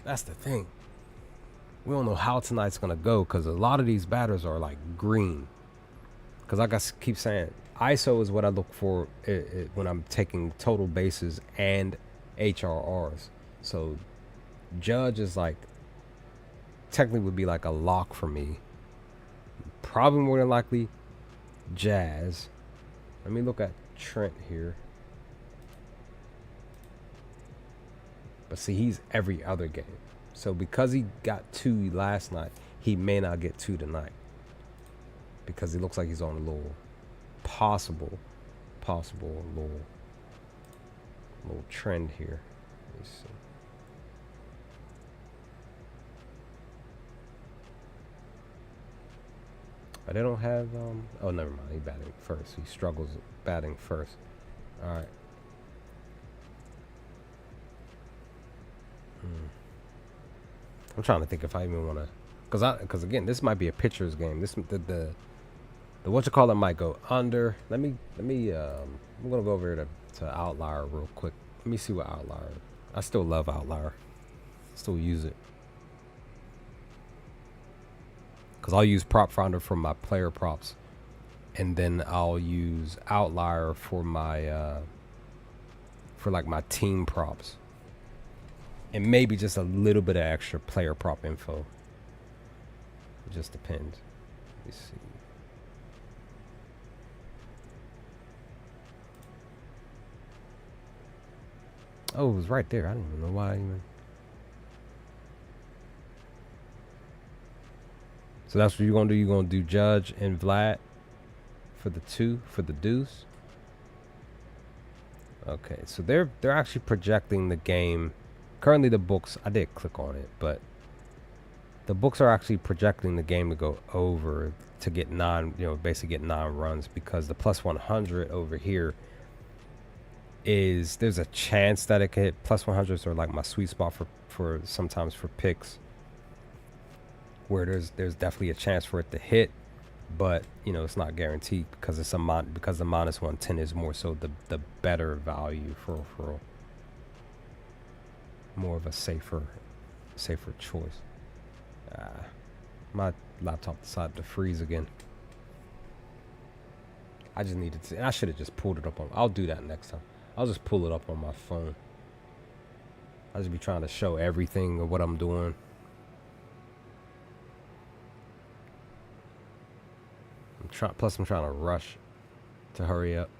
that's the thing. We don't know how tonight's gonna go because a lot of these batters are like green. Because like I keep saying, ISO is what I look for when I'm taking total bases and HRRs. So Judge is like, technically would be like a lock for me. Probably more than likely Jazz. Let me look at Trent here. But see, he's every other game. So because he got 2 last night, he may not get 2 tonight. Because he looks like he's on a little possible little trend here. Let me see. But they don't have oh, never mind. He batting first. He struggles batting first. All right. I'm trying to think if I even want to, because again, this might be a pitcher's game. This the what you call it might go under. Let me I'm gonna go over here to Outlier real quick. Let me see what Outlier. I still love Outlier. Still use it. Because I'll use Prop Finder for my player props, and then I'll use Outlier for my for like my team props, and maybe just a little bit of extra player prop info. It just depends. Let me see. Oh, it was right there. I don't even know why I even. So that's what you're gonna do. You're gonna do Judge and Vlad for the 2 for the deuce. Okay, so they're actually projecting the game. Currently, the books, I did click on it, but the books are actually projecting the game to go over to get 9, basically get 9 runs, because the plus 100 over here is, there's a chance that it can hit. Plus 100s are like my sweet spot for sometimes for picks, where there's definitely a chance for it to hit, but it's not guaranteed because it's because the minus 110 is more so the better value for more of a safer choice. My laptop decided to freeze again. I just needed to. I should have just pulled it up on. I'll do that next time. I'll just pull it up on my phone. I'll just be trying to show everything of what I'm doing. Plus, I'm trying to rush to hurry up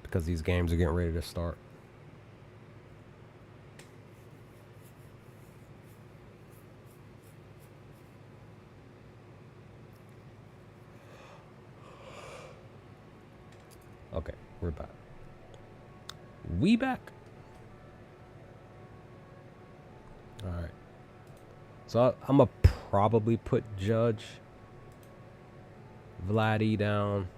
because these games are getting ready to start. Okay, we're back. We back? Alright. So I'm going to probably put Judge, Vladdy down.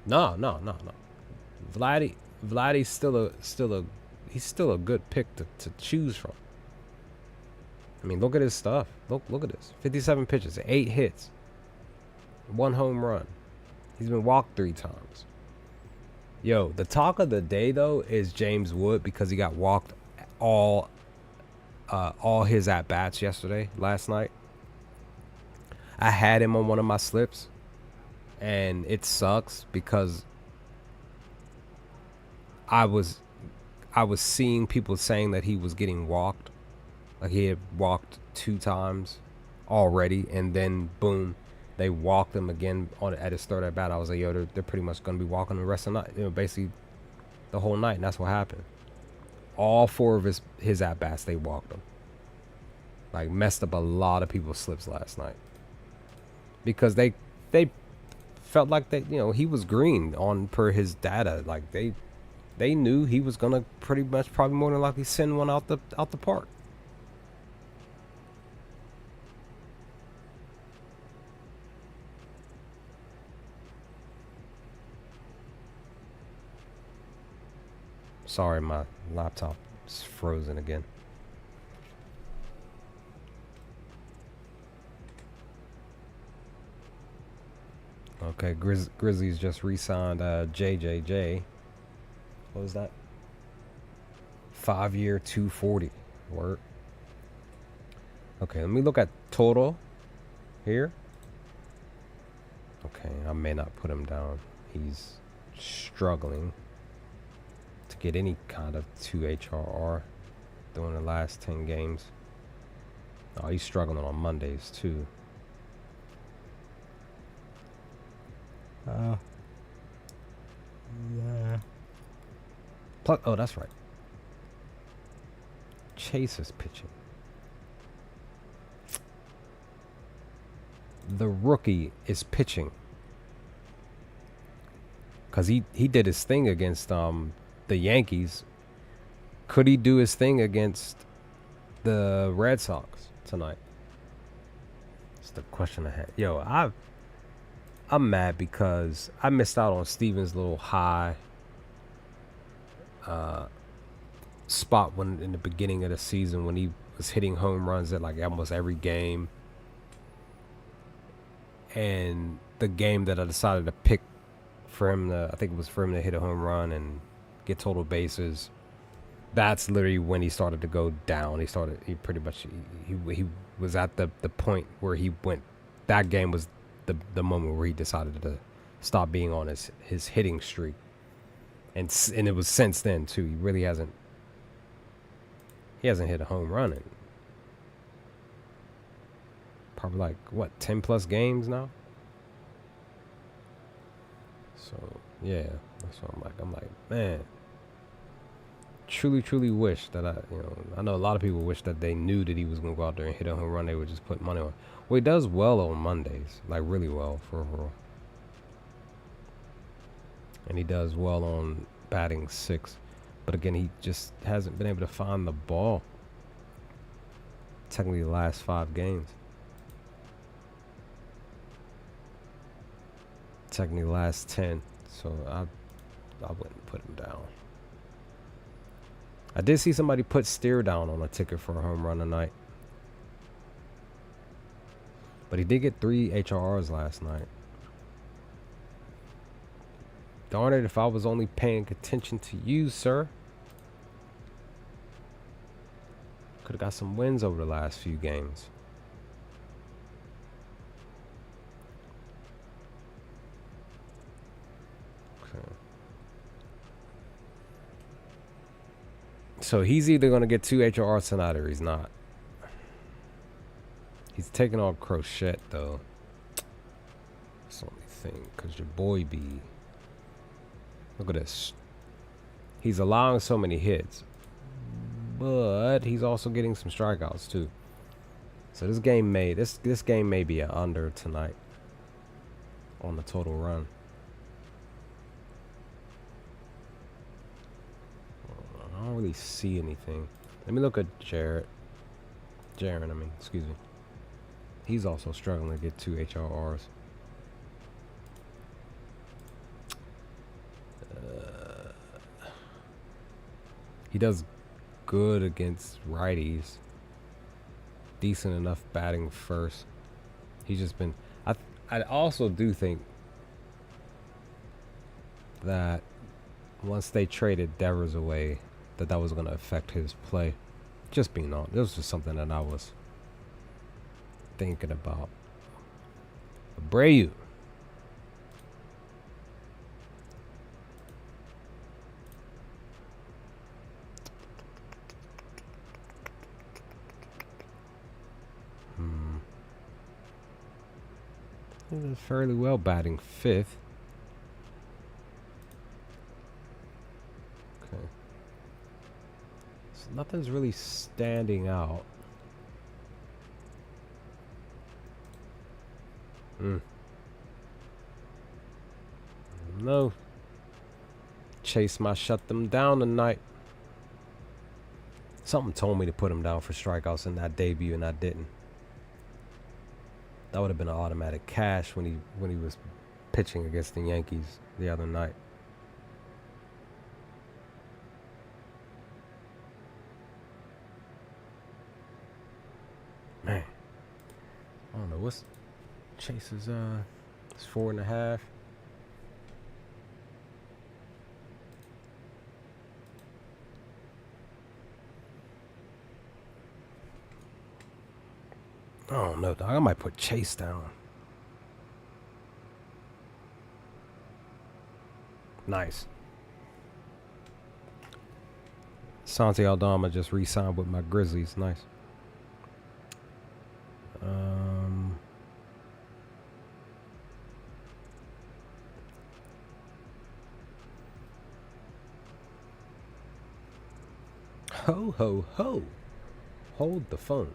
No. Vladdy's he's still a good pick to choose from. I mean, look at his stuff. Look at this. 57 pitches, 8 hits, 1 home run. He's been walked 3 times. Yo, the talk of the day though is James Wood because he got walked all his at bats last night. I had him on one of my slips, and it sucks because I was seeing people saying that he was getting walked, like he had walked 2 times already, and then boom, they walked him again at his third at bat. I was like, yo, they're pretty much gonna be walking the rest of the night, basically the whole night, and that's what happened. All 4 of his at bats, they walked him. Like, messed up a lot of people's slips last night because they felt like he was green on per his data. Like they knew he was gonna pretty much probably more than likely send one out the park. Sorry, my laptop is frozen again. Okay, Grizzlies just re-signed JJJ. What was that? 5-year, 240. Word. Okay, let me look at total here. Okay, I may not put him down. He's struggling to get any kind of 2 HRR during the last 10 games. Oh, he's struggling on Mondays too. Yeah. Plus, oh, that's right. Chase is pitching. The rookie is pitching. Because he did his thing against the Yankees. Could he do his thing against the Red Sox tonight? That's the question I had. Yo, I'm mad because I missed out on Steven's little high spot when in the beginning of the season when he was hitting home runs at like almost every game. And the game that I decided to pick for him I think it was for him to hit a home run and get total bases. That's literally when he started to go down. He pretty much was at the point where he went. That game was the moment where he decided to stop being on his hitting streak, and it was since then too. He really hasn't hit a home run in probably like what 10 plus games now. So yeah, that's what I'm like, man. Truly wish that I know a lot of people wish that they knew that he was going to go out there and hit a home run. They would just put money on. Well, he does well on Mondays, like really well for overall. And he does well on batting 6. But again, he just hasn't been able to find the ball. Technically the last 5 games. Technically the last 10. So I wouldn't put him down. I did see somebody put Steer down on a ticket for a home run tonight. But he did get 3 HRRs last night. Darn it, if I was only paying attention to you, sir. Could have got some wins over the last few games. So he's either going to get 2 HRs tonight or he's not. He's taking on Crochet, though. That's the only thing, because your boy be... Look at this. He's allowing so many hits, but he's also getting some strikeouts, too. So this game may... This game may be an under tonight on the total run. I don't really see anything. Let me look at Jaron, I mean, excuse me. He's also struggling to get 2 HRRs. He does good against righties. Decent enough batting first. He's just been... I also do think that once they traded Devers away, that was going to affect his play. Just being on. This was just something that I was thinking about. Abreu. He did fairly well batting 5th. Okay. So nothing's really standing out. No. Chase might shut them down tonight. Something told me to put him down for strikeouts in that debut, and I didn't. That would have been an automatic cash when he was pitching against the Yankees the other night. Man, I don't know what's Chase's. It's 4.5. I don't know, dog. I might put Chase down. Nice. Santi Aldama just re-signed with my Grizzlies. Nice. Ho, ho, ho. Hold the phone.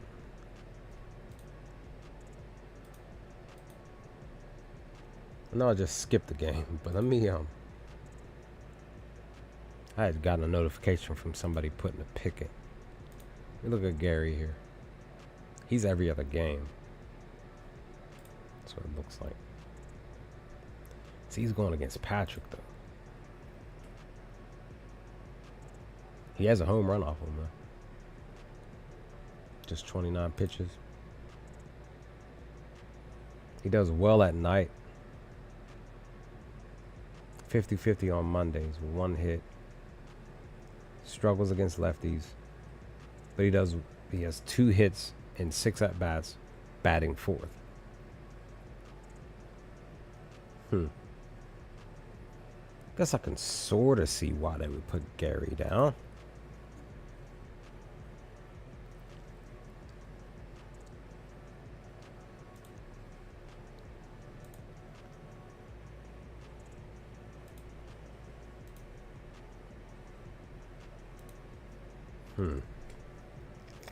I know I just skipped the game, but let me, I had gotten a notification from somebody putting a picket. Let me look at Gary here. He's every other game. That's what it looks like. See, he's going against Patrick, though. He has a home run off him, though. Just 29 pitches. He does well at night. 50-50 on Mondays with 1 hit. Struggles against lefties. But he has 2 hits and 6 at-bats, batting 4th. Guess I can sort of see why they would put Gary down.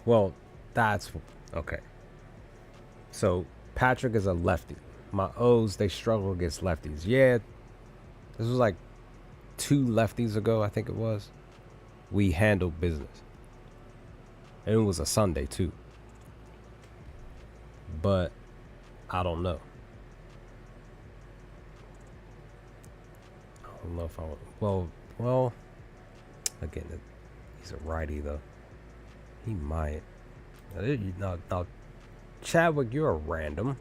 Well, that's okay. So Patrick is a lefty. My O's, they struggle against lefties. Yeah, this was like 2 lefties ago, I think it was. We handled business. And it was a Sunday, too. But I don't know. I don't know if I would. Well, again, he's a righty, though. He might. Now, Chadwick, you're a random.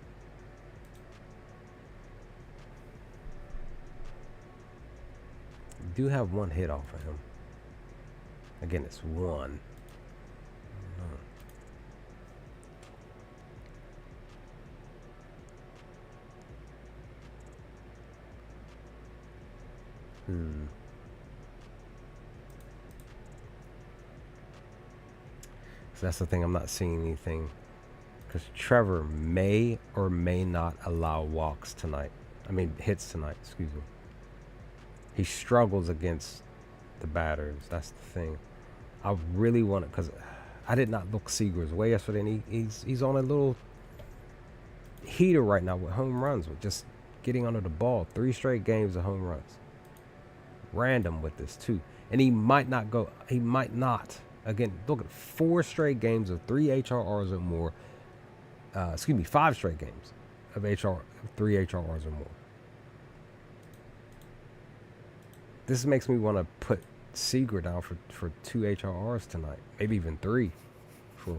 You do have 1 hit off of him. Again, it's 1. So that's the thing. I'm not seeing anything. Because Trevor may or may not allow walks tonight. I mean, hits tonight. Excuse me. He struggles against the batters. That's the thing. I really want it because I did not look Seager's way yesterday, and he's on a little heater right now with home runs, with just getting under the ball. 3 straight games of home runs. Random with this too, and he might not go. He might not. Again, look at 4 straight games of 3 HRRs or more. 5 straight games of 3 HRRs or more. This makes me want to put Seager down for 2 HRRs tonight, maybe even 3 for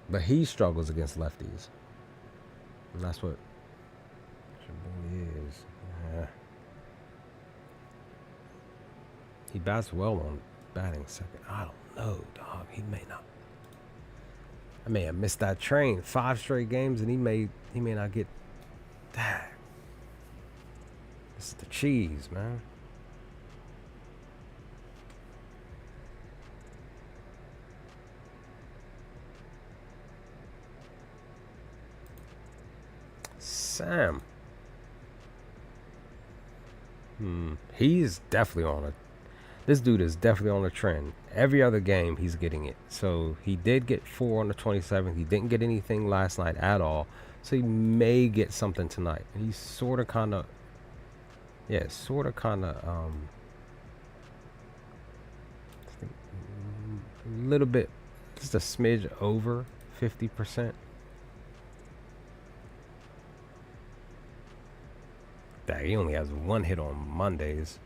But he struggles against lefties, and that's what your boy is. Yeah. He bats well on batting second. I don't know, dog. He may not. I may have missed that train. 5 straight games, and he may not get that. This is the cheese, man. Sam. He's definitely on a. This dude is definitely on a trend. Every other game, he's getting it. So he did get 4 on the 27th. He didn't get anything last night at all. So he may get something tonight. And he's sort of kind of, a little bit, just a smidge over 50%. Dang, he only has 1 hit on Mondays.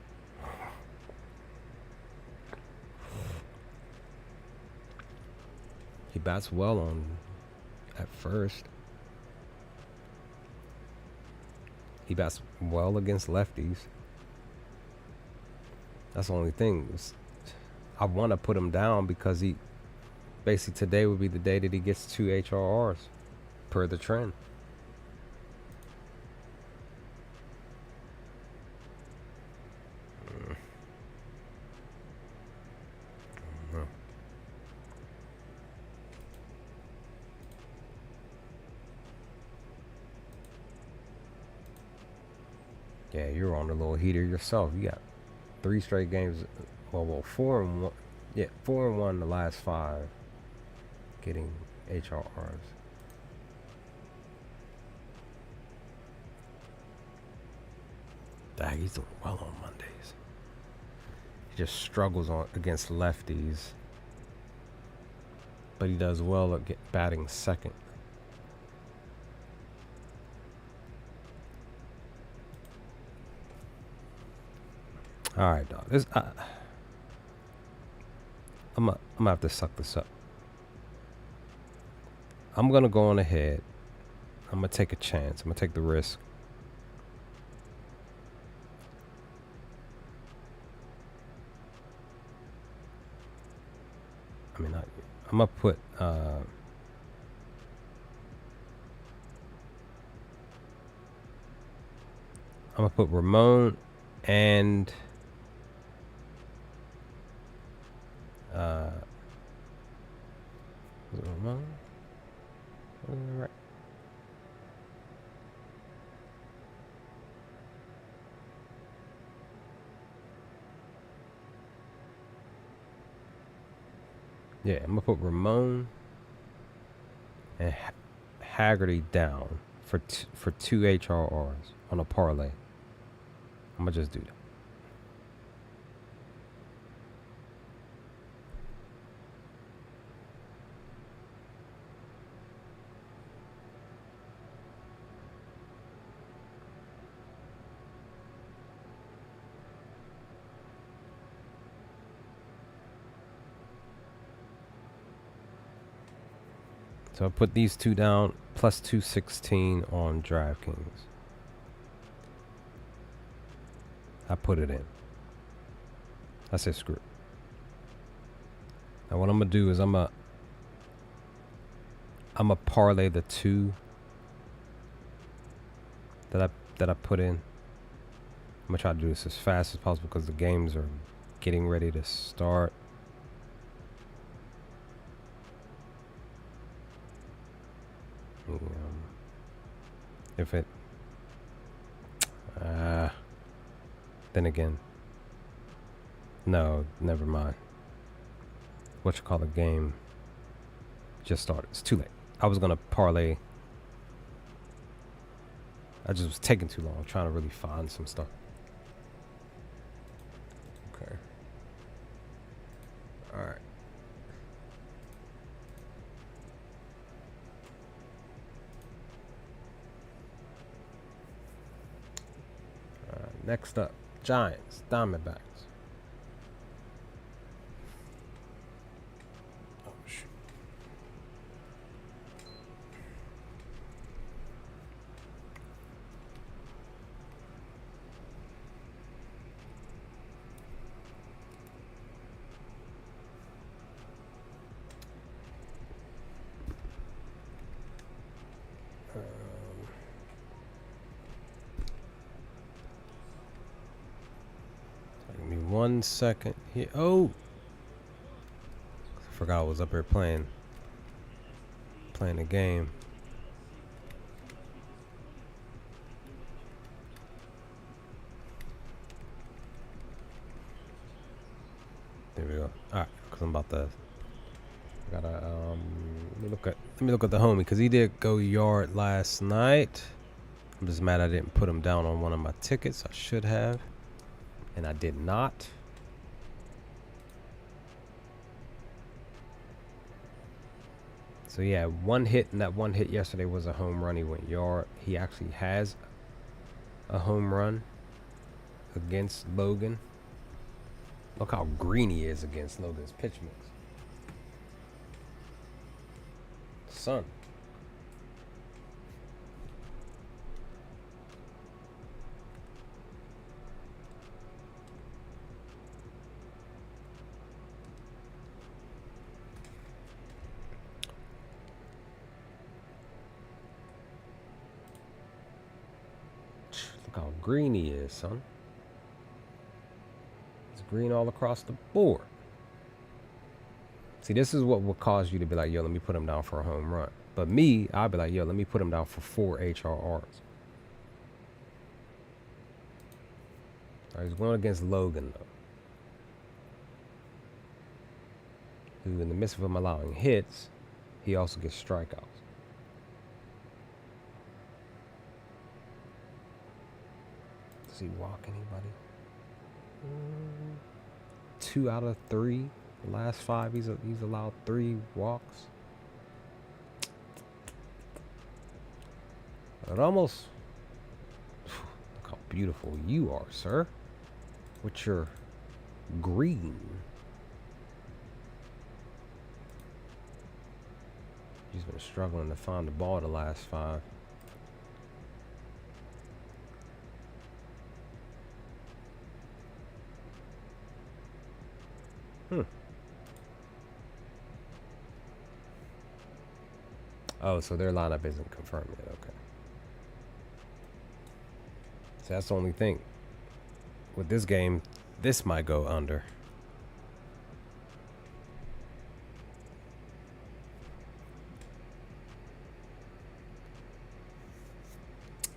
He bats well on at first. He bats well against lefties. That's the only thing. I want to put him down because he basically today would be the day that he gets 2 HRRs per the trend. Yeah, you're on a little heater yourself. You got 3 straight games. Well, 4 and 1. Yeah, 4 and 1 the last 5. Getting HRRs. Dang, he's doing well on Mondays. He just struggles against lefties, but he does well at batting second. All right, dog. I'm gonna have to suck this up. I'm gonna go on ahead. I'm gonna take a chance. I'm gonna take the risk. I mean, I'm gonna put. I'm gonna put Ramon and. Was it Ramon? Right. Yeah, I'm gonna put Ramon and Haggerty down for 2 HRRs on a parlay. I'm gonna just do that. So I put these 2 down, plus 216 on DraftKings. I put it in. I said screw it. Now what I'm gonna do is I'm gonna parlay the 2 that I put in I'm gonna try to do this as fast as possible because the games are getting ready to start. If it, then again, no, never mind. What you call a game just started. It's too late. I was gonna parlay. I just was taking too long trying to really find some stuff. Okay. All right. Next up, Giants, Diamondbacks. Oh, shoot. Give me 1 second here. Oh, I forgot I was up here playing a game. There we go. All right, because I'm about to. I gotta let me look at the homie because he did go yard last night. I'm just mad I didn't put him down on one of my tickets. I should have, and I did not. So yeah, one hit, and that one hit yesterday was a home run. He went yard. He actually has a home run against Logan. Look how green he is against Logan's pitch mix. Son. Look how green he is, son. It's green all across the board. See, this is what will cause you to be like, yo, let me put him down for a home run. But me, I'll be like, yo, let me put him down for 4 HRRs. All right, he's going against Logan, though, who, in the midst of him allowing hits, he also gets strikeouts. Does he walk anybody? 2 out of 3. The last 5, he's allowed 3 walks. It almost. Look how beautiful you are, sir. With your green. He's been struggling to find the ball the last 5. Oh, so their lineup isn't confirmed yet. Okay. So that's the only thing. With this game, this might go under.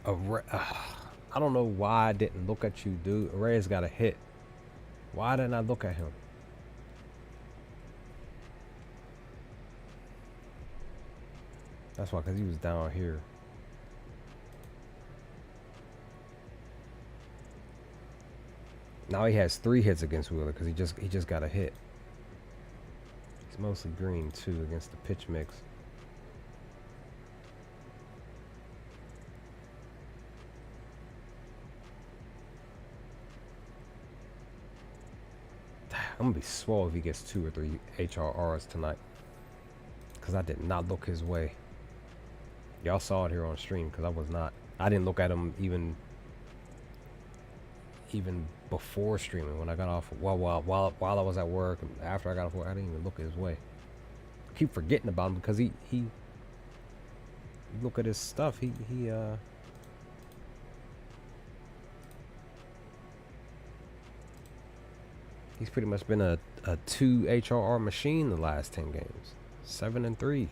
I don't know why I didn't look at you, dude. Reyes got a hit. Why didn't I look at him? That's why, because he was down here. Now he has 3 hits against Wheeler because he just got a hit. He's mostly green too against the pitch mix. I'm gonna be swole if he gets 2 or 3 HRRs tonight, because I did not look his way. Y'all saw it here on stream because I didn't look at him even before streaming. When I got off, while I was at work and after I got off work, I didn't even look his way. I keep forgetting about him because he look at his stuff. He's pretty much been a 2 HRR machine the last 10 games. 7-3.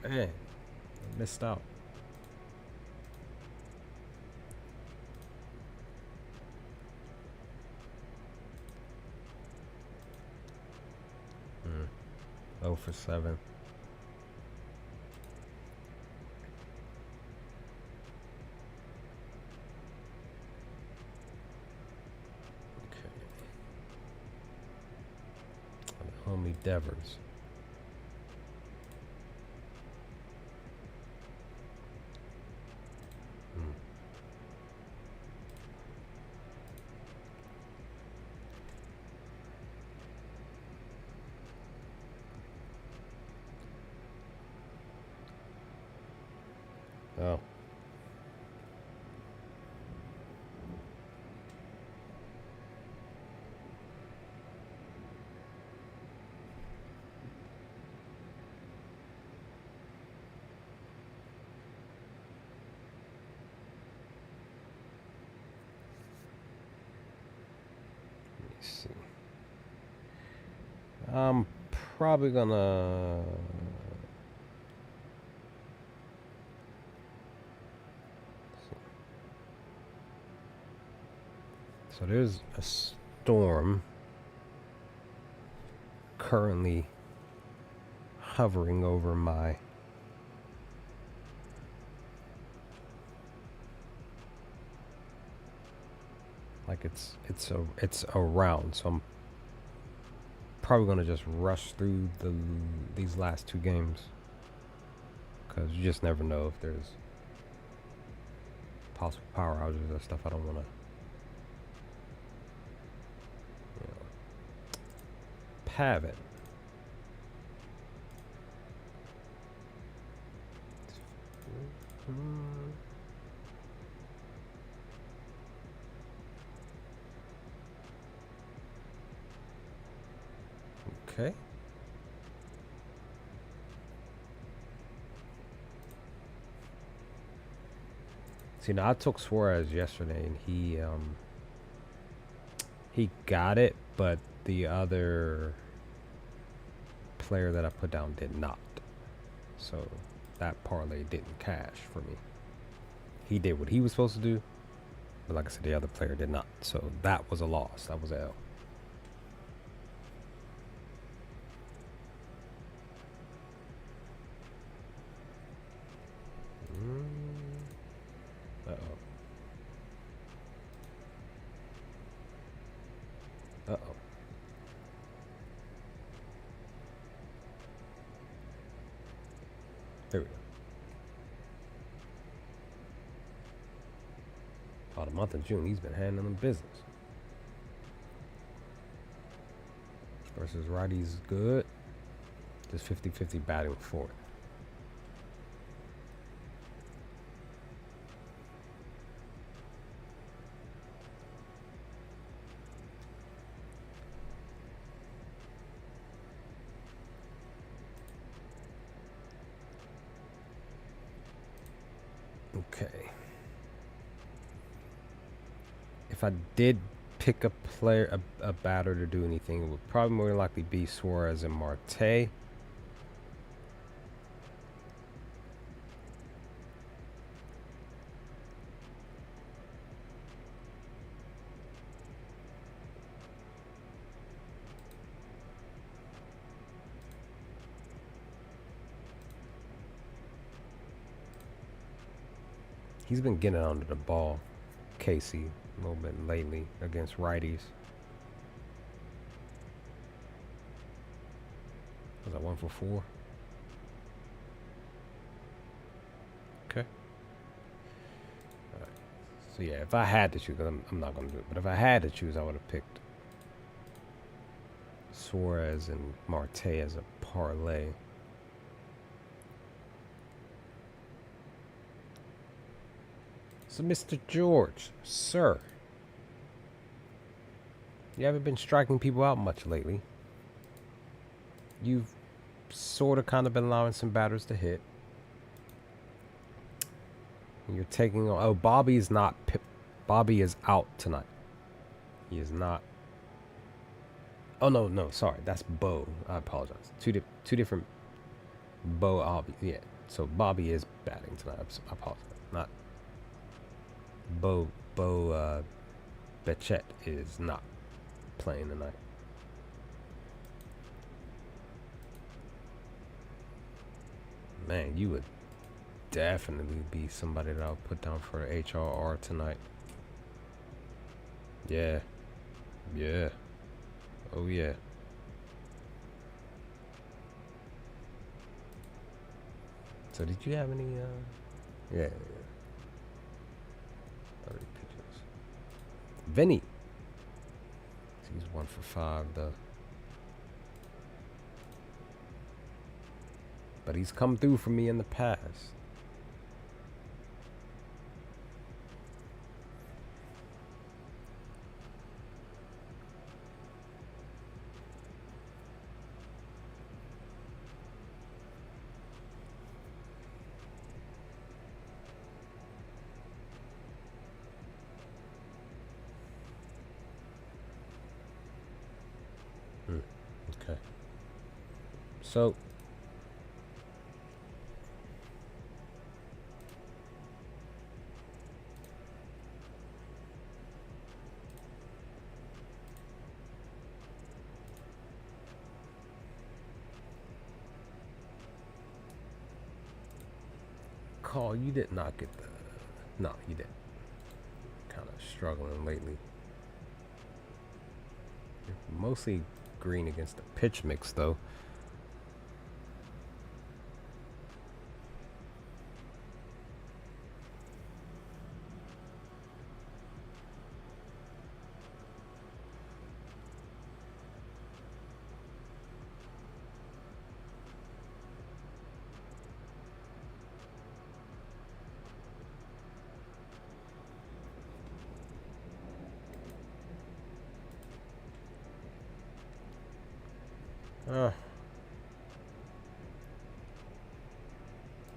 Man, I missed out. Mm. 0 for 7. Homie Devers. Oh. See. I'm probably gonna so there's a storm currently hovering over my like it's around, so I'm probably gonna just rush through these last 2 games because you just never know if there's possible power outages or stuff. I don't want to, have it. Okay. See, now I took Suarez yesterday, and he got it, but the other player that I put down did not. So that parlay didn't cash for me. He did what he was supposed to do, but like I said, the other player did not. So that was a loss. That was a L. Uh-oh. Uh-oh. There we go. Oh, the month of June, he's been handling business. Versus righties, good. Just 50-50 batting for it. Okay. If I did pick a player, a batter to do anything, it would probably more likely be Suarez and Marte. He's been getting under the ball, Casey, a little bit lately against righties. Was that 1 for 4? Okay. All right. So yeah, if I had to choose, I'm not going to do it, but if I had to choose, I would have picked Suarez and Marte as a parlay. So, Mr. George, sir, you haven't been striking people out much lately. You've sort of kind of been allowing some batters to hit. And you're taking on... Oh, Bobby is not... Bobby is out tonight. He is not Oh no, sorry, that's Bo. I apologize. Two different Bo. Yeah. So Bobby is batting tonight. I apologize. Not Bo. Bechet is not playing tonight. Man, you would definitely be somebody that I'll put down for HRR tonight. Yeah. Yeah. Oh yeah. So did you have any yeah. Other pitches. Vinny. He's 1 for 5 though. But he's come through for me in the past. Okay. So Call, you did not get the no, you didn't. Kind of struggling lately. You're mostly green against the pitch mix though.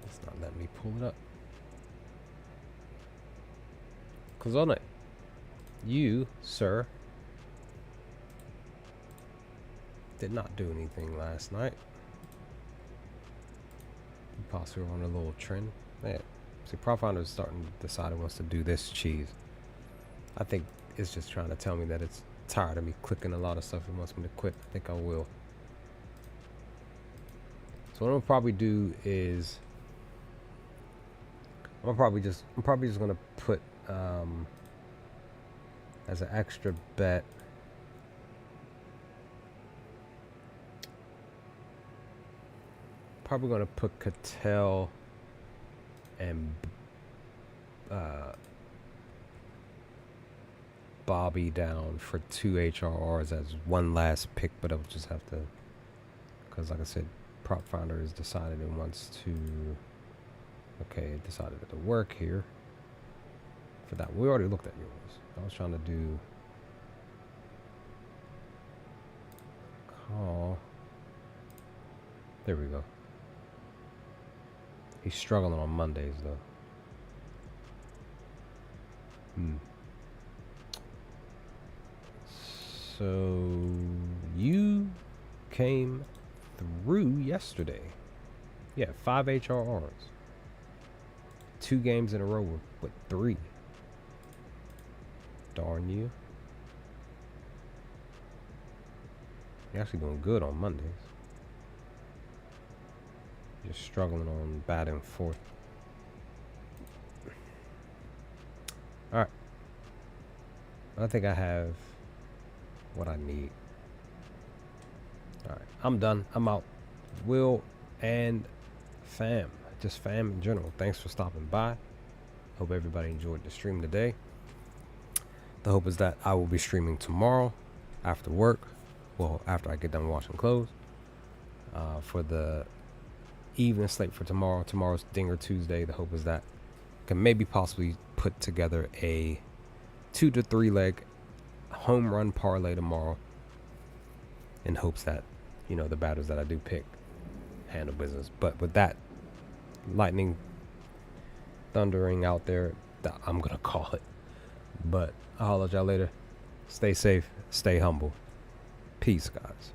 It's not letting me pull it up. Cause on it, you, sir, did not do anything last night. You possibly on a little trend. Yeah. See, Prop Founder's starting to decide it wants to do this cheese. I think it's just trying to tell me that it's tired of me clicking a lot of stuff and wants me to quit. I think I will. So what I'm gonna probably do is I'm probably just gonna put as an extra bet probably gonna put Cattell and Bobby down for 2 HRRs as one last pick, but I'll just have to, because like I said, Prop Finder has decided it wants to, okay, it decided to work here for that. We already looked at yours. I was trying to do call. There we go. He's struggling on Mondays though. So you came through yesterday. Yeah, 5 HRRs. 2 games in a row with 3. Darn you. You're actually doing good on Mondays. You're struggling on batting 4th. Alright. I think I have what I need. Alright, I'm done. I'm out. Will and fam. Just fam in general. Thanks for stopping by. Hope everybody enjoyed the stream today. The hope is that I will be streaming tomorrow after work. Well, after I get done washing clothes. For the evening slate for tomorrow. Tomorrow's Dinger Tuesday. The hope is that I can maybe possibly put together a 2 to 3 leg home run parlay tomorrow in hopes that, you know, the batters that I do pick handle business. But with that lightning thundering out there, I'm gonna call it. But I'll holler at y'all later. Stay safe, stay humble. Peace, guys.